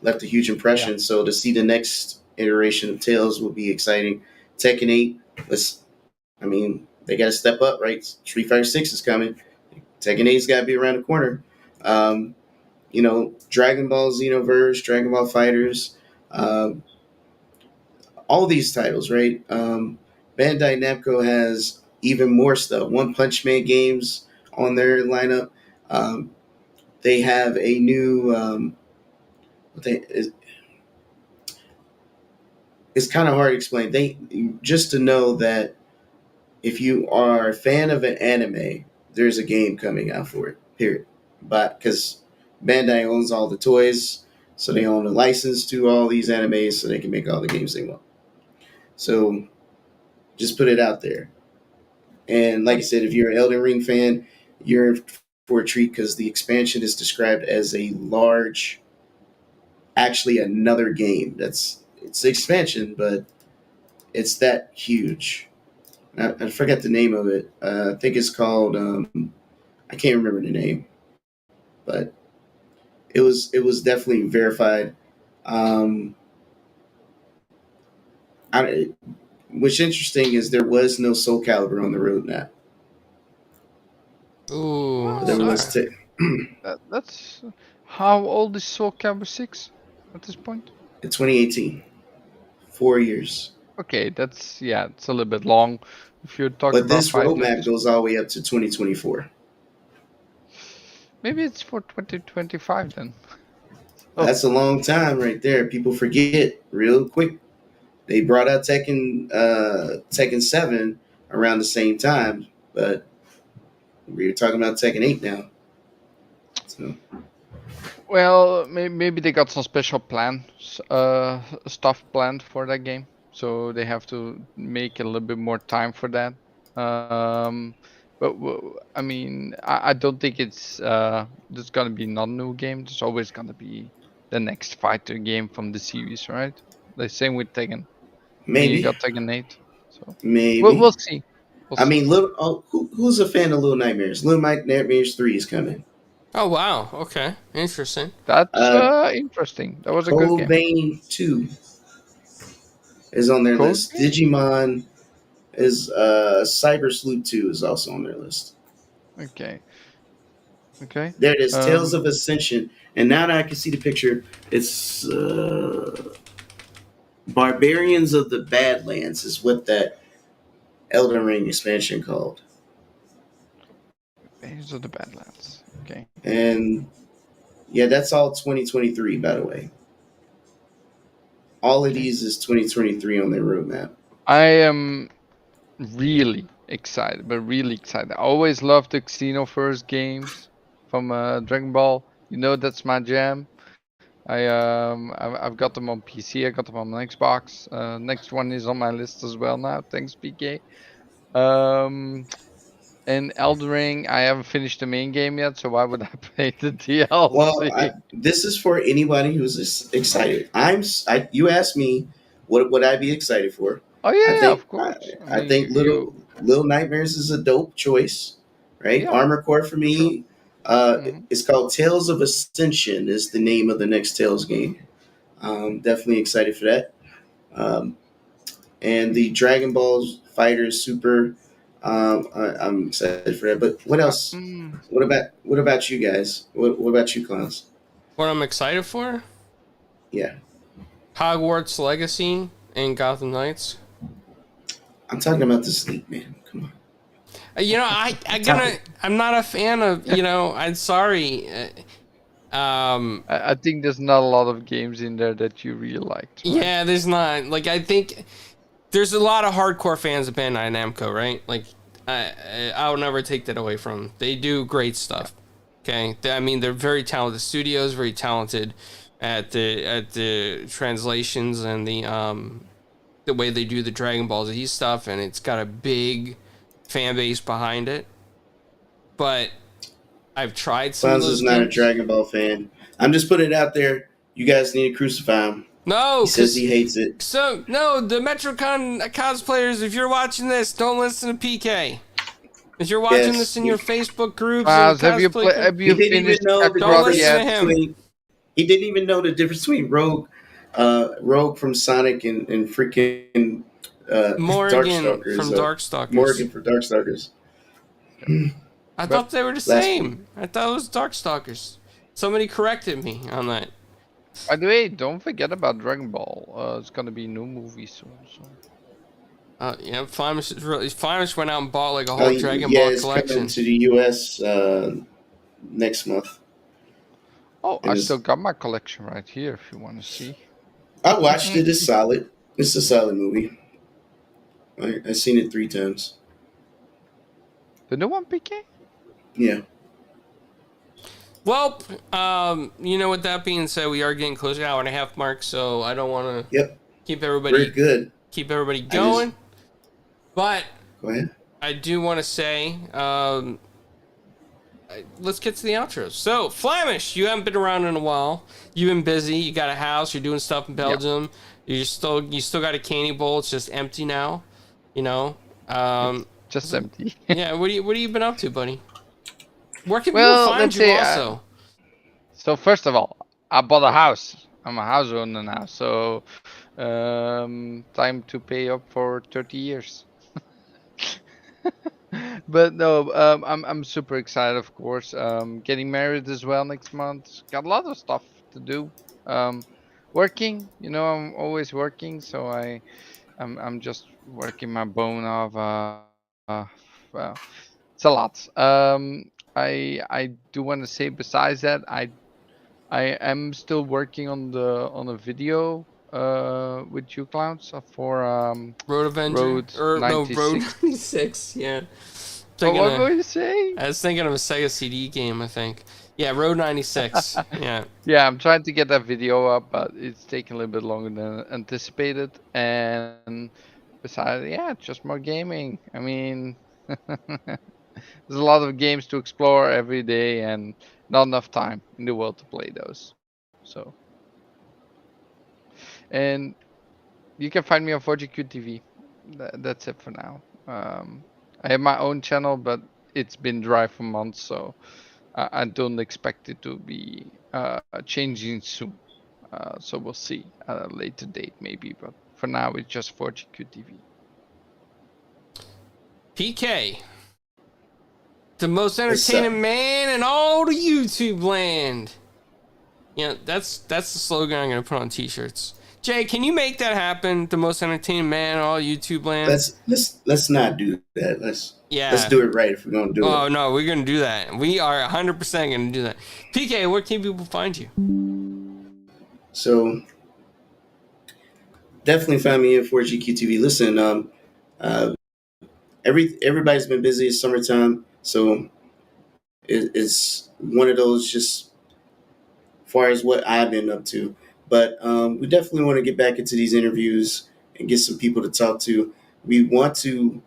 left a huge Yeah. impression. So to see the next iteration of Tales will be exciting. Tekken 8, let's I mean, they got to step up, right? Street Fighter 6 is coming. Tekken 8's got to be around the corner. Um, Dragon Ball Xenoverse, Dragon Ball Fighters, um, all these titles, right? Bandai Namco has even more stuff. One Punch Man games on their lineup. Um, they have a new. They, it's kind of hard to explain. They just to know that if you are a fan of an anime, there's a game coming out for it. Period. But because Bandai owns all the toys, so they own the license to all these animes, so they can make all the games they want. So just put it out there. And like I said, if you're an Elden Ring fan, you're in for a treat because the expansion is described as a large, actually another game. It's expansion, but it's that huge. I forget the name of it. I think it's called. I can't remember the name, but it was definitely verified. Um, what's interesting is there was no Soul Calibur on the roadmap. Ooh, There Oh, was sorry. that's how old is Soul Calibur 6 at this point? in 2018, 4 years. Okay, that's yeah, it's a little bit long. If you're talking But about this roadmap fighters, goes all the way up to 2024. maybe it's for 2025 then. Oh, That's a long time right there. People forget real quick. They brought out Tekken 7 around the same time, but we're talking about Tekken 8 now. So well, maybe they got some special stuff planned for that game, so they have to make a little bit more time for that. Um, but I mean, I don't think there's gonna be not a new game. There's always gonna be the next fighter game from the series, right? The same with Tekken. I mean, you maybe, got Tekken 8, so we'll maybe. see. We'll I see. mean, who's a fan of Little Nightmares? Little Nightmares 3 is coming. Oh wow. Okay. Interesting. That's Uh, interesting. That was a good Code game. Vein 2 is on their Code list. Vein? Digimon is Cyber Sleuth 2 is also on their list. Okay. Okay. There it is, Tales Um, of Ascension. And now that I can see the picture, it's Barbarians of the Badlands is what that Elden Ring expansion called. Banners of the Badlands. Okay. And yeah, that's all 2023, by the way. All of these is 2023 on their roadmap. I am really excited, but really excited. I always loved the Xenoverse games from Dragon Ball. You know that's my jam. I've got them on PC. I got them on Xbox. Next one is on my list as well now. Thanks, PK. And Elden Ring, I haven't finished the main game yet, so why would I play the DLC? Well, this is for anybody who's excited. You asked me what would I be excited for. Oh yeah, of course. I think Little Nightmares is a dope choice, right? Yeah. Armor Core for me. It's called Tales of Ascension is the name of the next Tales game. Definitely excited for that. And the Dragon Ball Fighterz Super. I'm excited for that. But what else? What about you guys? What about you, clowns? What I'm excited for? Yeah. Hogwarts Legacy and Gotham Knights. I'm talking about the Sleep, man. Come on. You know, I'm not a fan of, you know, I'm sorry. I think there's not a lot of games in there that you really liked. Right? Yeah, there's not. Like, I think there's a lot of hardcore fans of Bandai Namco, right? Like, I will never take that away from them. They do great stuff. Okay, I mean, they're very talented studios, very talented at the translations and the way they do the Dragon Ball Z stuff, and it's got a big fan base behind it. But I've tried some of those is not games. a Dragon Ball fan. I'm just putting it out there. You guys need to crucify him. No, he says he hates it. So no, the Metrocon cosplayers, if you're watching this, don't listen to PK. If you're watching this in your Facebook groups, have you finished? Don't listen to him. He didn't even know the difference between Rogue from Sonic and freaking Morgan from Darkstalkers. Morgan from Darkstalkers. I thought they were the same. I thought it was Darkstalkers. Somebody corrected me on that. By the way, don't forget about Dragon Ball. It's gonna be a new movie soon. So. Yeah, Flamish went out and bought like a whole Dragon Ball collection. Coming to the US next month. Oh, I still got my collection right here if you want to see. I watched it. It's solid. It's a solid movie. I've seen it 3 times. The new one, PK? Yeah. Well, you know, with that being said, we are getting close to the 1.5 hour mark, so I don't want to keep everybody going. But go ahead. I do want to say, let's get to the outros. So, Flamish, you haven't been around in a while. You've been busy. You got a house. You're doing stuff in Belgium. Yep. You still got a candy bowl. It's just empty now. You know. Just empty. Yeah. What have you been up to, buddy? Where can people find you also? So first of all, I bought a house. I'm a house owner now. So time to pay up for 30 years. But no, I'm super excited, of course. Getting married as well next month. Got a lot of stuff to do. Working, you know, I'm always working, so I'm just working my bone off. Well, it's a lot. I do want to say besides that, I am still working on a video with you clowns for Road Avenger Road 96. Road 96. Yeah. What were you going to say? I was thinking of a Sega CD game, I think. Yeah, Road 96. Yeah. Yeah, I'm trying to get that video up, but it's taking a little bit longer than anticipated. And besides, yeah, just more gaming. I mean, there's a lot of games to explore every day, and not enough time in the world to play those. So, and you can find me on ForzaQTV. That's it for now. I have my own channel, but it's been dry for months, so I don't expect it to be changing soon. So we'll see at a later date maybe, but for now it's just ForzaQTV. PK, the most entertaining man in all the YouTube land. Yeah, that's the slogan I'm gonna put on t-shirts. Jay, can you make that happen? The most entertaining man in all YouTube land. Let's not do that. Let's Yeah. do it right if we're gonna do it. Oh no, we're gonna do that. We are 100% gonna do that. PK, where can people find you? So definitely find me at 4GQTV. Listen, everybody's been busy. It's summertime, so it's one of those just far as what I've been up to. But we definitely want to get back into these interviews and get some people to talk to. We want to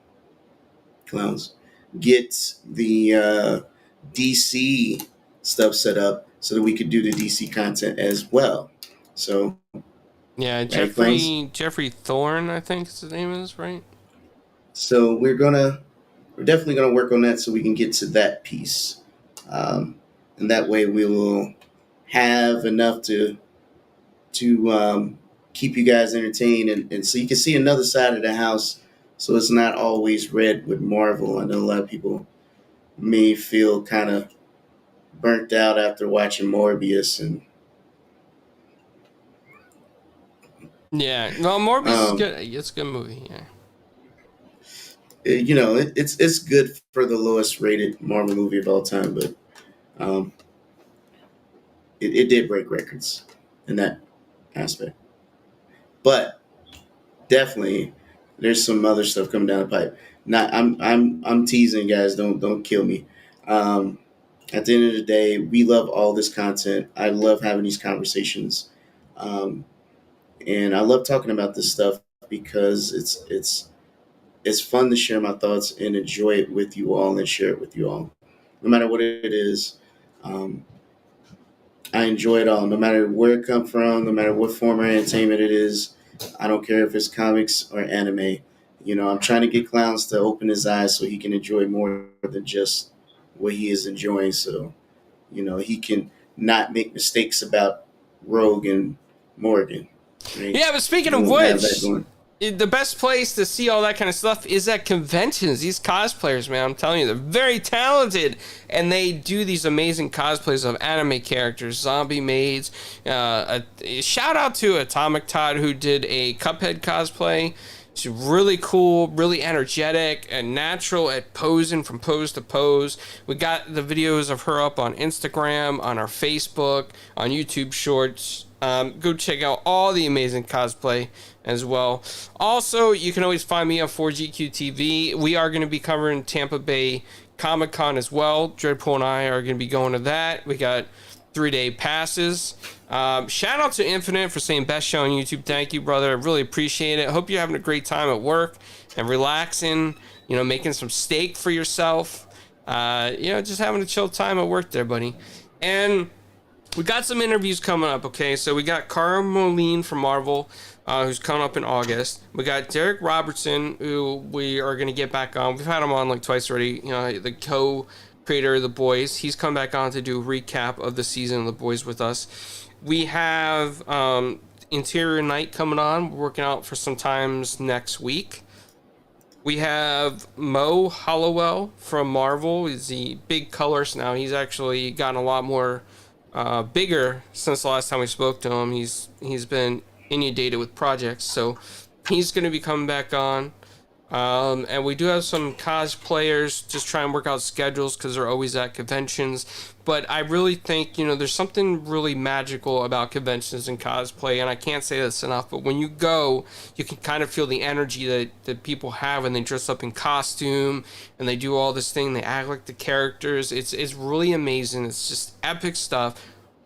get the DC stuff set up so that we could do the DC content as well. So yeah, right, Jeffrey Thorne, I think his name is, right? So we're definitely gonna work on that so we can get to that piece, and that way we will have enough to keep you guys entertained, and so you can see another side of the house. So it's not always red with Marvel. I know a lot of people may feel kind of burnt out after watching Morbius, and yeah, no, Morbius is good. It's a good movie. Yeah. It's good for the lowest rated Marvel movie of all time, but it did break records in that aspect. But definitely, there's some other stuff coming down the pipe. Not, I'm teasing, guys. Don't kill me. At the end of the day, we love all this content. I love having these conversations, and I love talking about this stuff because it's fun to share my thoughts and enjoy it with you all and share it with you all, no matter what it is. I enjoy it all, no matter where it comes from, no matter what form of entertainment it is. I don't care if it's comics or anime. I'm trying to get Clowns to open his eyes so he can enjoy more than just what he is enjoying. So, he can not make mistakes about Rogue and Morgan. Right? Yeah, but speaking of which, the best place to see all that kind of stuff is at conventions. These cosplayers, man, I'm telling you, they're very talented, and they do these amazing cosplays of anime characters, zombie maids. A shout out to Atomic Todd, who did a Cuphead cosplay. She's really cool, really energetic, and natural at posing from pose to pose. We got the videos of her up on Instagram, on our Facebook, on YouTube Shorts. Go check out all the amazing cosplay as well. Also, you can always find me on 4GQTV. We are going to be covering Tampa Bay Comic-Con as well. Dreadpool and I are going to be going to that. We got 3-day passes. Shout out to Infinite for saying best show on YouTube. Thank you, brother. I really appreciate it. Hope you're having a great time at work and relaxing, making some steak for yourself. Just having a chill time at work there, buddy. And we got some interviews coming up, okay? So we got Cara Moline from Marvel, who's coming up in August. We got Derek Robertson, who we are going to get back on. We've had him on like twice already, the co-creator of The Boys. He's come back on to do a recap of the season of The Boys with us. We have Interior Night coming on. We're working out for some times next week. We have Mo Hollowell from Marvel. He's the big colorist now. He's actually gotten a lot more bigger since the last time we spoke to him. He's been inundated with projects, so he's going to be coming back on. And we do have some cosplayers just try and work out schedules because they're always at conventions. But I really think, there's something really magical about conventions and cosplay, and I can't say this enough, but when you go, you can kind of feel the energy that people have when they dress up in costume and they do all this thing, they act like the characters. It's really amazing. It's just epic stuff.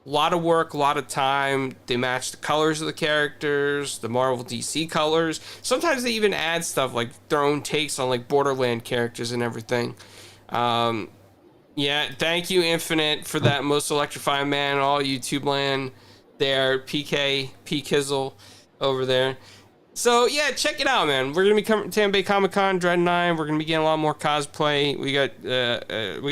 A lot of work, a lot of time. They match the colors of the characters, the Marvel DC colors. Sometimes they even add stuff like their own takes on like Borderland characters and everything. Yeah, thank you, Infinite, for that most electrifying man in all YouTube land there. PK, P Kizzle over there. So, yeah, check it out, man. We're going to be coming to Tampa Bay Comic-Con, Dread 9. We're going to be getting a lot more cosplay. We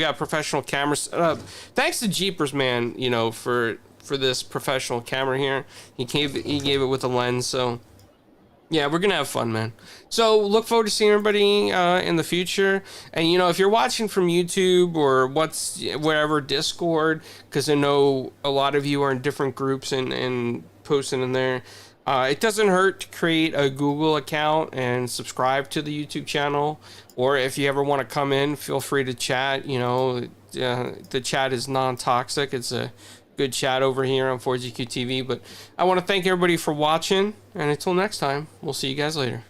got professional cameras set up. Thanks to Jeepers, man, for this professional camera here. He gave it with a lens, so yeah, we're going to have fun, man. So look forward to seeing everybody in the future. And, if you're watching from YouTube or wherever, Discord, because I know a lot of you are in different groups and posting in there. It doesn't hurt to create a Google account and subscribe to the YouTube channel. Or if you ever want to come in, feel free to chat. You know, the chat is non-toxic. It's a good chat over here on 4GQTV. But I want to thank everybody for watching. And until next time, we'll see you guys later.